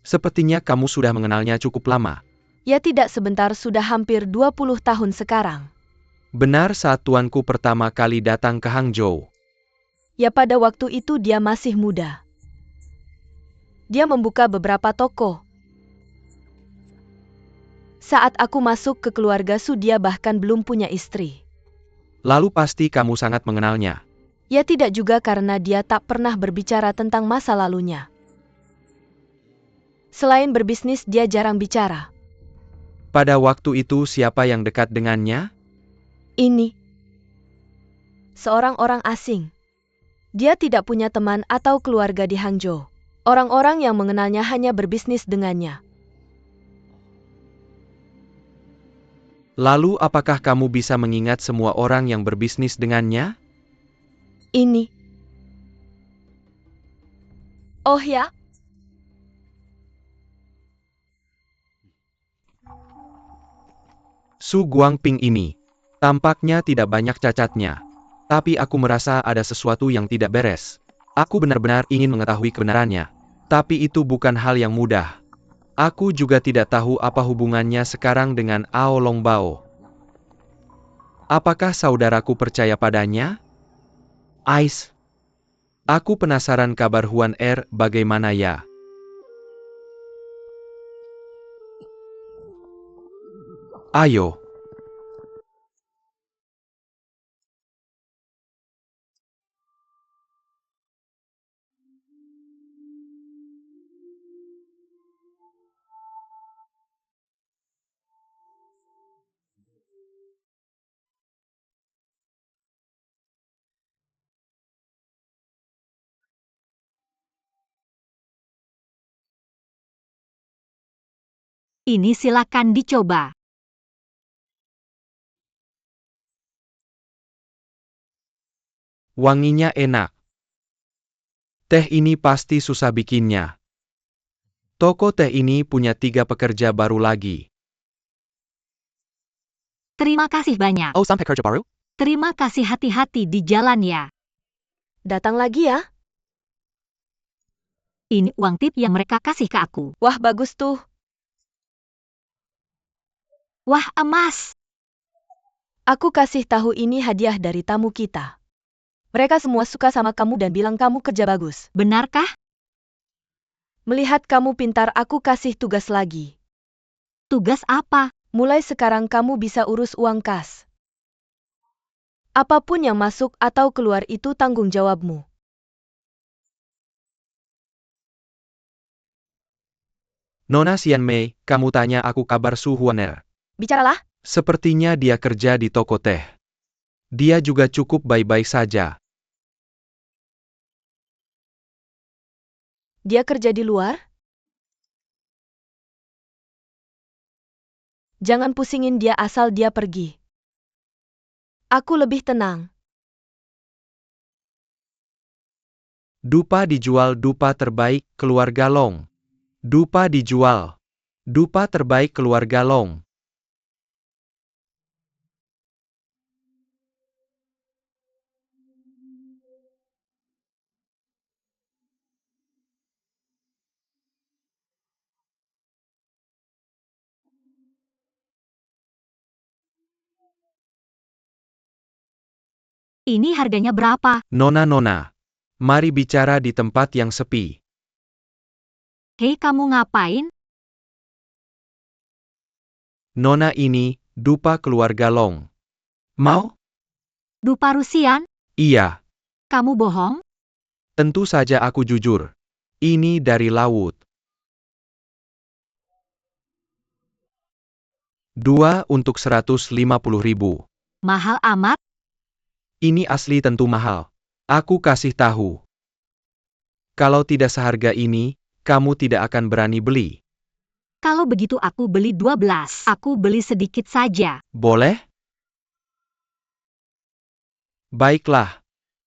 Sepertinya kamu sudah mengenalnya cukup lama. Ya tidak sebentar, sudah hampir 20 tahun sekarang. Benar, saat tuanku pertama kali datang ke Hangzhou. Ya pada waktu itu dia masih muda. Dia membuka beberapa toko. Saat aku masuk ke keluarga Su, dia bahkan belum punya istri. Lalu pasti kamu sangat mengenalnya. Ya tidak juga, karena dia tak pernah berbicara tentang masa lalunya. Selain berbisnis, dia jarang bicara. Pada waktu itu siapa yang dekat dengannya? Ini seorang orang asing. Dia tidak punya teman atau keluarga di Hangzhou. Orang-orang yang mengenalnya hanya berbisnis dengannya. Lalu apakah kamu bisa mengingat semua orang yang berbisnis dengannya? Ini. Oh ya? Su Guangping ini tampaknya tidak banyak cacatnya. Tapi aku merasa ada sesuatu yang tidak beres. Aku benar-benar ingin mengetahui kebenarannya. Tapi itu bukan hal yang mudah. Aku juga tidak tahu apa hubungannya sekarang dengan Ao Longbao. Apakah saudaraku percaya padanya? Ais. Aku penasaran kabar Huan bagaimana ya? Ayo. Ini silakan dicoba. Wanginya enak. Teh ini pasti susah bikinnya. Toko teh ini punya 3 pekerja baru lagi. Terima kasih banyak. Oh, sampai kerja baru? Terima kasih, hati-hati di jalan ya. Datang lagi ya? Ini uang tip yang mereka kasih ke aku. Wah, bagus tuh. Wah, emas. Aku kasih tahu ini hadiah dari tamu kita. Mereka semua suka sama kamu dan bilang kamu kerja bagus. Benarkah? Melihat kamu pintar, aku kasih tugas lagi. Tugas apa? Mulai sekarang kamu bisa urus uang kas. Apapun yang masuk atau keluar itu tanggung jawabmu. Nona Xianmei, kamu tanya aku kabar Su Huaner. Bicaralah. Sepertinya dia kerja di toko teh. Dia juga cukup baik-baik saja. Dia kerja di luar? Jangan pusingin dia asal dia pergi. Aku lebih tenang. Dupa dijual, dupa terbaik, keluarga Long. Dupa dijual. Dupa terbaik, keluarga Long. Ini harganya berapa? Nona, mari bicara di tempat yang sepi. Hei, kamu ngapain? Nona ini, dupa keluarga Long. Mau? Dupa Rusian? Iya, Kamu bohong? tentu saja aku jujur. Ini dari laut. 2 untuk 150.000. Mahal amat? Ini asli tentu mahal. Aku kasih tahu. Kalau tidak seharga ini, kamu tidak akan berani beli. Kalau begitu aku beli 12. Aku beli sedikit saja. Boleh? Baiklah.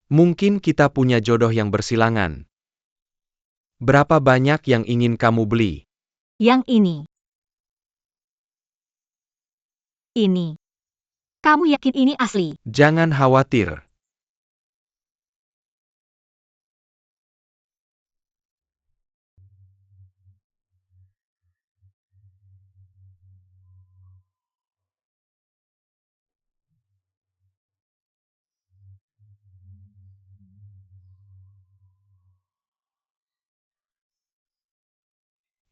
Mungkin kita punya jodoh yang bersilangan. Berapa banyak yang ingin kamu beli? Yang ini. Ini. Kamu yakin ini asli? Jangan khawatir.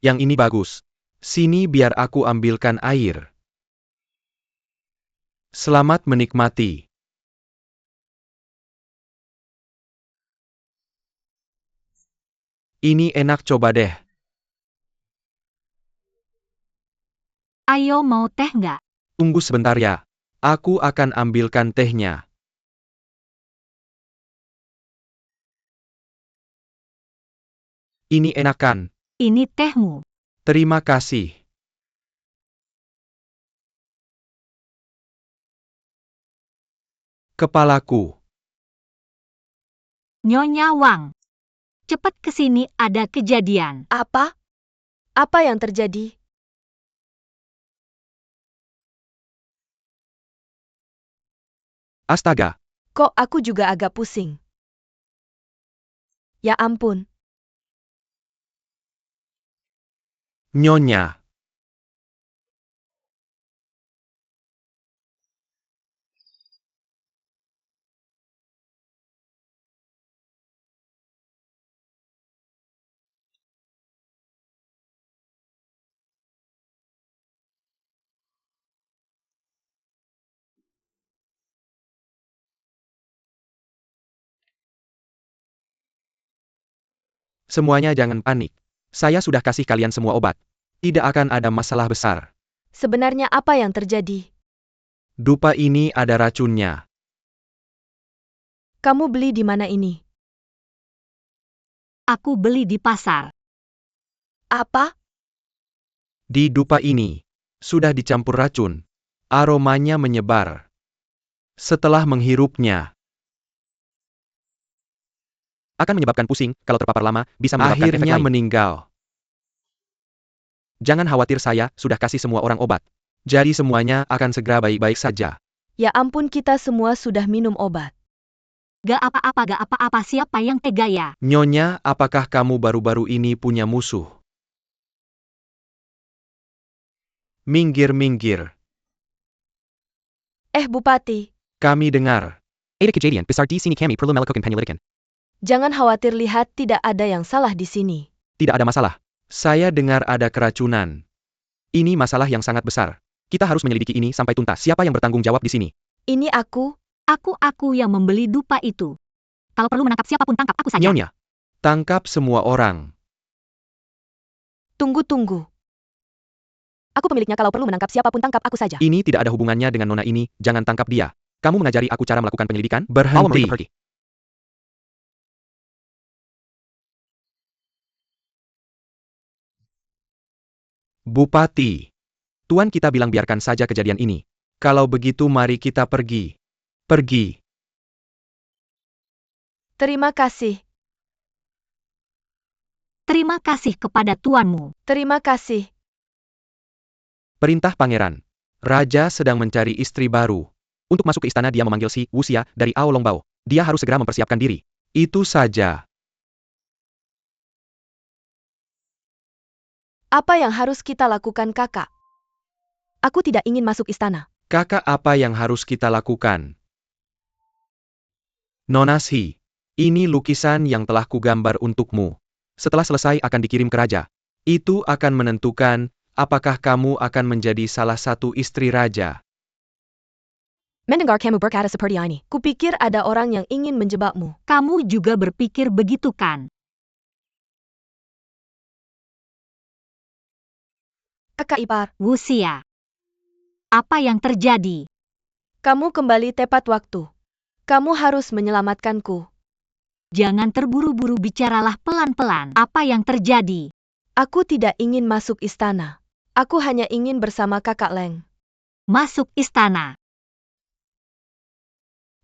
Yang ini bagus. Sini biar aku ambilkan air. Selamat menikmati. Ini enak, coba deh. Ayo, mau teh nggak? Tunggu sebentar ya. Aku akan ambilkan tehnya. Ini enak kan? Ini tehmu. Terima kasih. Kepalaku. Nyonya Wang. Cepat ke sini, ada kejadian. Apa? Apa yang terjadi? Astaga. Kok aku juga agak pusing. Ya ampun. Nyonya. Semuanya jangan panik. Saya sudah kasih kalian semua obat. Tidak akan ada masalah besar. Sebenarnya apa yang terjadi? Dupa ini ada racunnya. Kamu beli di mana ini? Aku beli di pasar. Apa? Di dupa ini, sudah dicampur racun. Aromanya menyebar. Setelah menghirupnya, akan menyebabkan pusing, kalau terpapar lama, bisa menyebabkan efek Akhirnya lain. Meninggal. Jangan khawatir, saya sudah kasih semua orang obat. Jadi semuanya akan segera baik-baik saja. Ya ampun, kita semua sudah minum obat. Gak apa-apa, siapa yang tega ya? Nyonya, apakah kamu baru-baru ini punya musuh? Minggir-minggir. Bupati, Kami dengar. Ada kejadian besar di sini, kami perlu melakukan penyelidikan. jangan khawatir, lihat tidak ada yang salah di sini. Tidak ada masalah. Saya dengar ada keracunan. Ini masalah yang sangat besar. Kita harus menyelidiki ini sampai tuntas. Siapa yang bertanggung jawab di sini? Ini aku. Aku yang membeli dupa itu. Kalau perlu menangkap siapapun, tangkap aku saja. Nyonya. Tangkap semua orang. Tunggu. Aku pemiliknya, kalau perlu menangkap siapapun, tangkap aku saja. Ini tidak ada hubungannya dengan nona ini, jangan tangkap dia. Kamu mengajari aku cara melakukan penyelidikan? Berhenti. Pergi. Bupati. Tuan kita bilang biarkan saja kejadian ini. Kalau begitu mari kita pergi. Pergi. Terima kasih. Terima kasih kepada tuanmu. Terima kasih. Perintah pangeran. Raja sedang mencari istri baru. Untuk masuk ke istana dia memanggil si Wuxia dari Aolongbao. Dia harus segera mempersiapkan diri. Itu saja. Apa yang harus kita lakukan, kakak? Aku tidak ingin masuk istana. Kakak, apa yang harus kita lakukan? Nona Si, ini lukisan yang telah kugambar untukmu. Setelah selesai akan dikirim ke raja. Itu akan menentukan apakah kamu akan menjadi salah satu istri raja. Mendengar kamu berkata seperti ini, kupikir ada orang yang ingin menjebakmu. Kamu juga berpikir begitu kan? Kakak ipar, Wuxia. Apa yang terjadi? kamu kembali tepat waktu. Kamu harus menyelamatkanku. Jangan terburu-buru, bicaralah pelan-pelan. Apa yang terjadi? Aku tidak ingin masuk istana. Aku hanya ingin bersama kakak Leng. Masuk istana.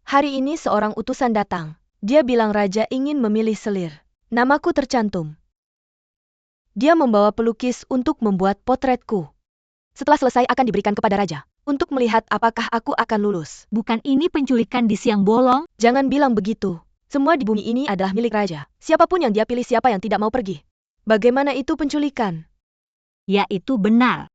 Hari ini seorang utusan datang. Dia bilang raja ingin memilih selir. Namaku tercantum. Dia membawa pelukis untuk membuat potretku. Setelah selesai akan diberikan kepada raja, untuk melihat apakah aku akan lulus. Bukan ini penculikan di siang bolong? Jangan bilang begitu. Semua di bumi ini adalah milik raja. Siapapun yang dia pilih, siapa yang tidak mau pergi. Bagaimana itu penculikan? Ya, itu benar.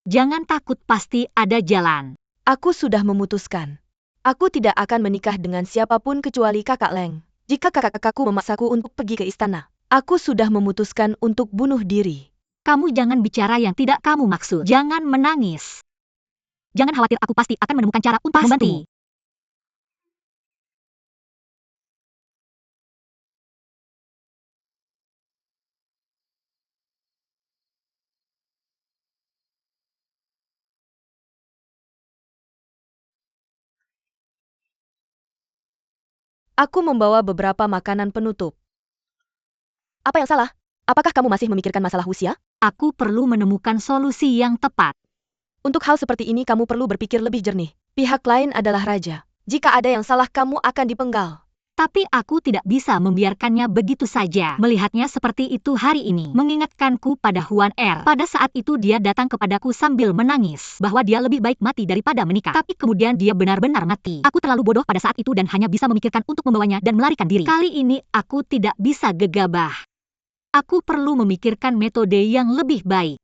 Jangan takut, pasti ada jalan. Aku sudah memutuskan. Aku tidak akan menikah dengan siapapun kecuali kakak Leng. Jika kakak-kakakku memaksaku untuk pergi ke istana, aku sudah memutuskan untuk bunuh diri. Kamu jangan bicara yang tidak kamu maksud. Jangan menangis. Jangan khawatir, aku pasti akan menemukan cara untuk membantu. Aku membawa beberapa makanan penutup. Apa yang salah? Apakah kamu masih memikirkan masalah usia? Aku perlu menemukan solusi yang tepat. Untuk hal seperti ini kamu perlu berpikir lebih jernih. Pihak lain adalah raja. Jika ada yang salah, kamu akan dipenggal. Tapi aku tidak bisa membiarkannya begitu saja. Melihatnya seperti itu hari ini mengingatkanku pada Huan Er. Pada saat itu dia datang kepadaku sambil menangis bahwa dia lebih baik mati daripada menikah. Tapi kemudian dia benar-benar mati. Aku terlalu bodoh pada saat itu dan hanya bisa memikirkan untuk membawanya dan melarikan diri. Kali ini aku tidak bisa gegabah. Aku perlu memikirkan metode yang lebih baik.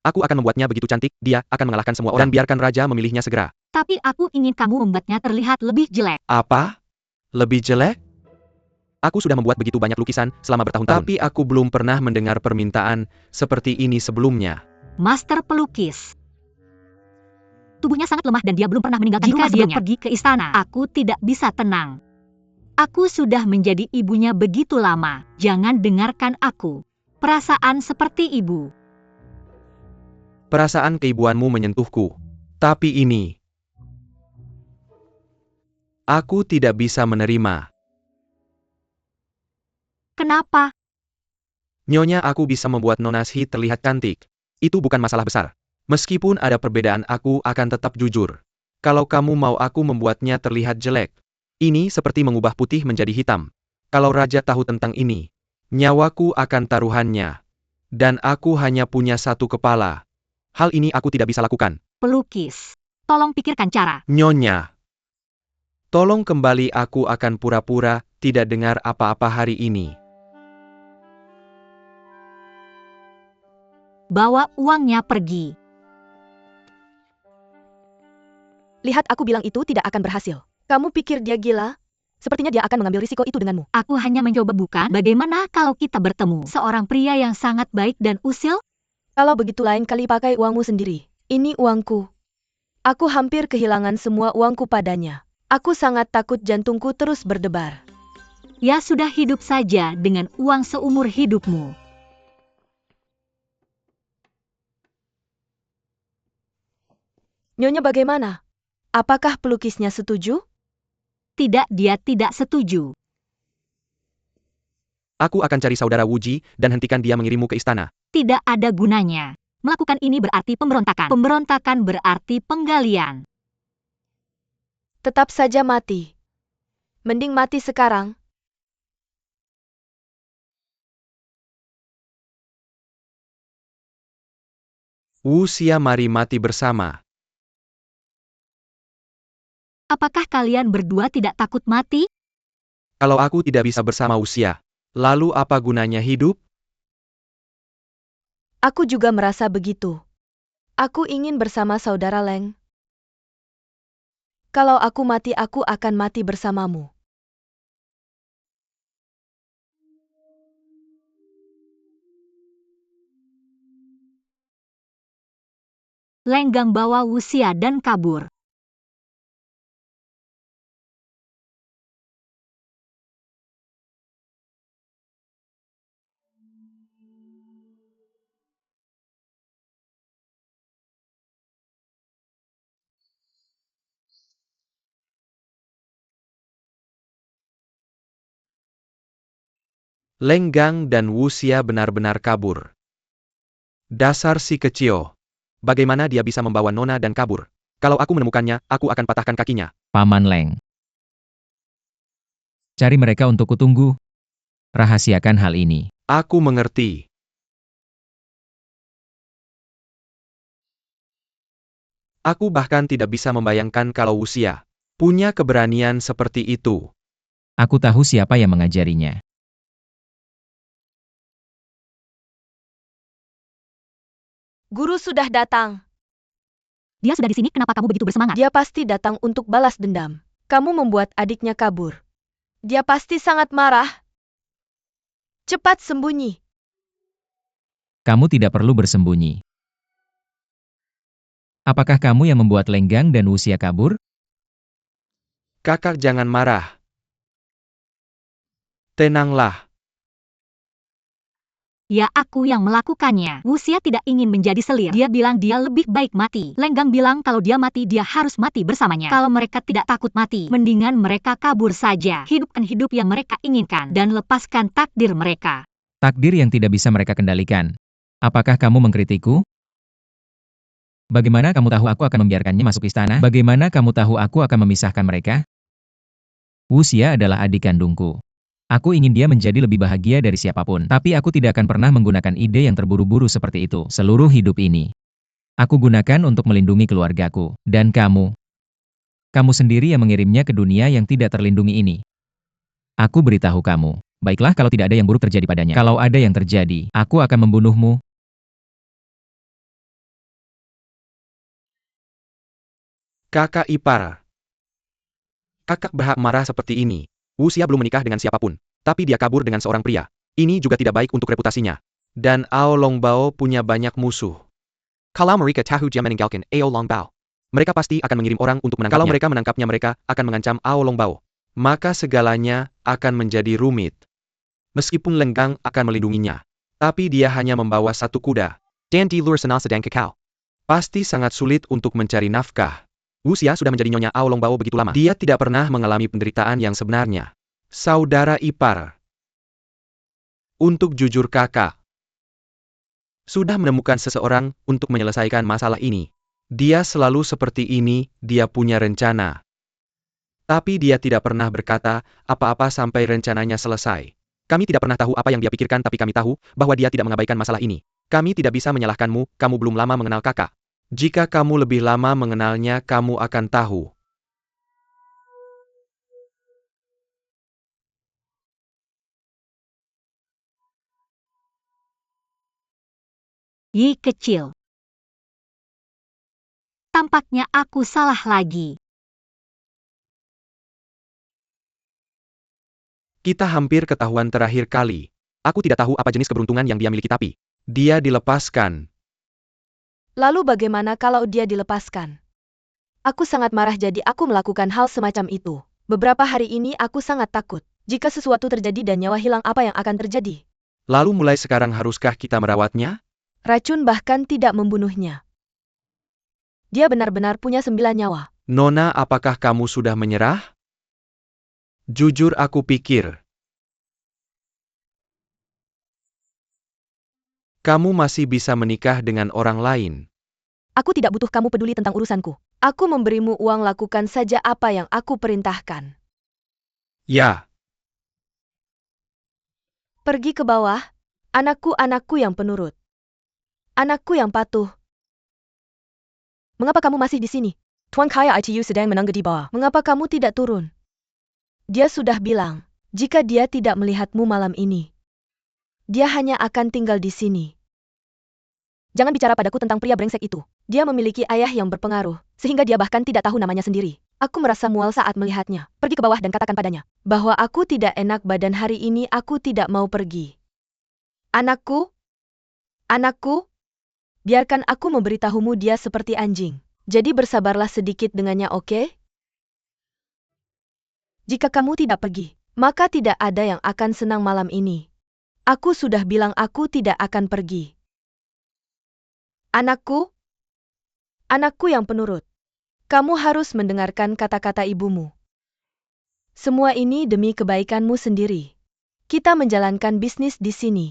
Aku akan membuatnya begitu cantik, dia akan mengalahkan semua orang. Dan biarkan raja memilihnya segera. Tapi aku ingin kamu membuatnya terlihat lebih jelek. Apa? Lebih jelek? Aku sudah membuat begitu banyak lukisan selama bertahun-tahun. Tapi aku belum pernah mendengar permintaan seperti ini sebelumnya. Master pelukis. Tubuhnya sangat lemah dan dia belum pernah meninggalkan rumah sebelumnya. Jika dia pergi ke istana, aku tidak bisa tenang. Aku sudah menjadi ibunya begitu lama. Jangan dengarkan aku. Perasaan seperti ibu. Perasaan keibuanmu menyentuhku. Tapi ini... Aku tidak bisa menerima. Kenapa? Nyonya, aku bisa membuat Nona Shi terlihat cantik. Itu bukan masalah besar. Meskipun ada perbedaan, aku akan tetap jujur. Kalau kamu mau aku membuatnya terlihat jelek, ini seperti mengubah putih menjadi hitam. Kalau raja tahu tentang ini, nyawaku akan taruhannya. Dan aku hanya punya satu kepala. Hal ini aku tidak bisa lakukan. Pelukis. Tolong pikirkan cara. Nyonya. Tolong kembali, aku akan pura-pura tidak dengar apa-apa hari ini. Bawa uangnya pergi. Lihat, aku bilang itu tidak akan berhasil. Kamu pikir dia gila? Sepertinya dia akan mengambil risiko itu denganmu. Aku hanya mencoba, bukan? Bagaimana kalau kita bertemu seorang pria yang sangat baik dan usil? Kalau begitu lain kali pakai uangmu sendiri. Ini uangku. Aku hampir kehilangan semua uangku padanya. Aku sangat takut jantungku terus berdebar. Ya sudah, hidup saja dengan uang seumur hidupmu. Nyonya bagaimana? Apakah pelukisnya setuju? Tidak, dia tidak setuju. Aku akan cari saudara Wuji dan hentikan dia mengirimu ke istana. Tidak ada gunanya. Melakukan ini berarti pemberontakan. Pemberontakan berarti penggalian. Tetap saja mati. Mending mati sekarang. Wuxia, mari mati bersama. Apakah kalian berdua tidak takut mati? Kalau aku tidak bisa bersama Wuxia, lalu apa gunanya hidup? Aku juga merasa begitu. Aku ingin bersama saudara Leng. Kalau aku mati, aku akan mati bersamamu. Lenggang bawa Wuxia dan kabur. Lenggang dan Wuxia benar-benar kabur. Dasar si kecil. Bagaimana dia bisa membawa Nona dan kabur? Kalau aku menemukannya, aku akan patahkan kakinya. Paman Leng. Cari mereka untuk kutunggu. Rahasiakan hal ini. Aku mengerti. Aku bahkan tidak bisa membayangkan kalau Wuxia punya keberanian seperti itu. Aku tahu siapa yang mengajarinya. Guru sudah datang. Dia sudah di sini, kenapa kamu begitu bersemangat? Dia pasti datang untuk balas dendam. Kamu membuat adiknya kabur. Dia pasti sangat marah. Cepat sembunyi. Kamu tidak perlu bersembunyi. Apakah kamu yang membuat Lenggang dan Wuxia kabur? Kakak, jangan marah. Tenanglah. Ya, aku yang melakukannya. Wuxia tidak ingin menjadi selir. Dia bilang dia lebih baik mati. Lenggang bilang kalau dia mati, dia harus mati bersamanya. Kalau mereka tidak takut mati, mendingan mereka kabur saja. Hidupkan hidup yang mereka inginkan dan lepaskan takdir mereka. Takdir yang tidak bisa mereka kendalikan. Apakah kamu mengkritikku? Bagaimana kamu tahu aku akan membiarkannya masuk istana? Bagaimana kamu tahu aku akan memisahkan mereka? Wuxia adalah adik kandungku. Aku ingin dia menjadi lebih bahagia dari siapapun. Tapi aku tidak akan pernah menggunakan ide yang terburu-buru seperti itu seluruh hidup ini. Aku gunakan untuk melindungi keluargaku. Dan kamu. Kamu sendiri yang mengirimnya ke dunia yang tidak terlindungi ini. Aku beritahu kamu. Baiklah, kalau tidak ada yang buruk terjadi padanya. Kalau ada yang terjadi, aku akan membunuhmu. Kakak ipar. Kakak berhak marah seperti ini. Wuxia belum menikah dengan siapapun, tapi dia kabur dengan seorang pria. Ini juga tidak baik untuk reputasinya. Dan Ao Longbao punya banyak musuh. Kalau mereka tahu dia meninggalkan Ao Longbao, mereka pasti akan mengirim orang untuk menangkapnya. Kalau mereka menangkapnya, mereka akan mengancam Ao Longbao. Maka segalanya akan menjadi rumit. Meskipun Lenggang akan melindunginya, tapi dia hanya membawa satu kuda. Dan di luar sana sedang kekal. Pasti sangat sulit untuk mencari nafkah. Wuxia sudah menjadi nyonya Ao Longbao begitu lama. Dia tidak pernah mengalami penderitaan yang sebenarnya. Saudara ipar. Untuk jujur kakak. Sudah menemukan seseorang untuk menyelesaikan masalah ini. Dia selalu seperti ini, dia punya rencana. Tapi dia tidak pernah berkata apa-apa sampai rencananya selesai. Kami tidak pernah tahu apa yang dia pikirkan, tapi kami tahu bahwa dia tidak mengabaikan masalah ini. Kami tidak bisa menyalahkanmu, kamu belum lama mengenal kakak. Jika kamu lebih lama mengenalnya, kamu akan tahu. Yi kecil. Tampaknya aku salah lagi. Kita hampir ketahuan terakhir kali. Aku tidak tahu apa jenis keberuntungan yang dia miliki, tapi dia dilepaskan. Lalu bagaimana kalau dia dilepaskan? Aku sangat marah, jadi aku melakukan hal semacam itu. Beberapa hari ini aku sangat takut. Jika sesuatu terjadi dan nyawa hilang, apa yang akan terjadi? Lalu mulai sekarang haruskah kita merawatnya? Racun bahkan tidak membunuhnya. Dia benar-benar punya 9 nyawa. Nona, apakah kamu sudah menyerah? Jujur aku pikir kamu masih bisa menikah dengan orang lain. Aku tidak butuh kamu peduli tentang urusanku. Aku memberimu uang, lakukan saja apa yang aku perintahkan. Ya, Pergi ke bawah. Anakku yang penurut. Anakku yang patuh. Mengapa kamu masih di sini? Tuan Kaya Itu sedang menunggu di bawah. Mengapa kamu tidak turun? Dia sudah bilang, jika dia tidak melihatmu malam ini, dia hanya akan tinggal di sini. Jangan bicara padaku tentang pria brengsek itu. Dia memiliki ayah yang berpengaruh, sehingga dia bahkan tidak tahu namanya sendiri. Aku merasa mual saat melihatnya. Pergi ke bawah dan katakan padanya bahwa aku tidak enak badan hari ini, aku tidak mau pergi. Anakku, biarkan aku memberitahumu, dia seperti anjing. Jadi bersabarlah sedikit dengannya, oke? Jika kamu tidak pergi, maka tidak ada yang akan senang malam ini. Aku sudah bilang aku tidak akan pergi. Anakku yang penurut. Kamu harus mendengarkan kata-kata ibumu. Semua ini demi kebaikanmu sendiri. Kita menjalankan bisnis di sini.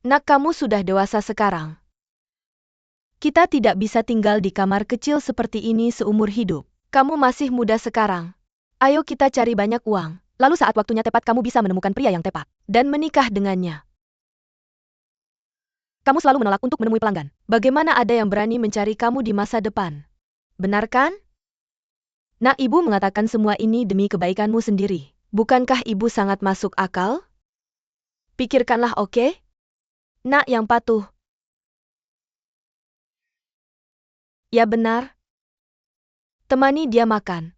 Nak, kamu sudah dewasa sekarang. Kita tidak bisa tinggal di kamar kecil seperti ini seumur hidup. Kamu masih muda sekarang. Ayo kita cari banyak uang. Lalu saat waktunya tepat kamu bisa menemukan pria yang tepat dan menikah dengannya. Kamu selalu menolak untuk menemui pelanggan. Bagaimana ada yang berani mencari kamu di masa depan? Benar kan? Nak, ibu mengatakan semua ini demi kebaikanmu sendiri. Bukankah ibu sangat masuk akal? Pikirkanlah, oke? Nak yang patuh. Ya benar. Temani dia makan.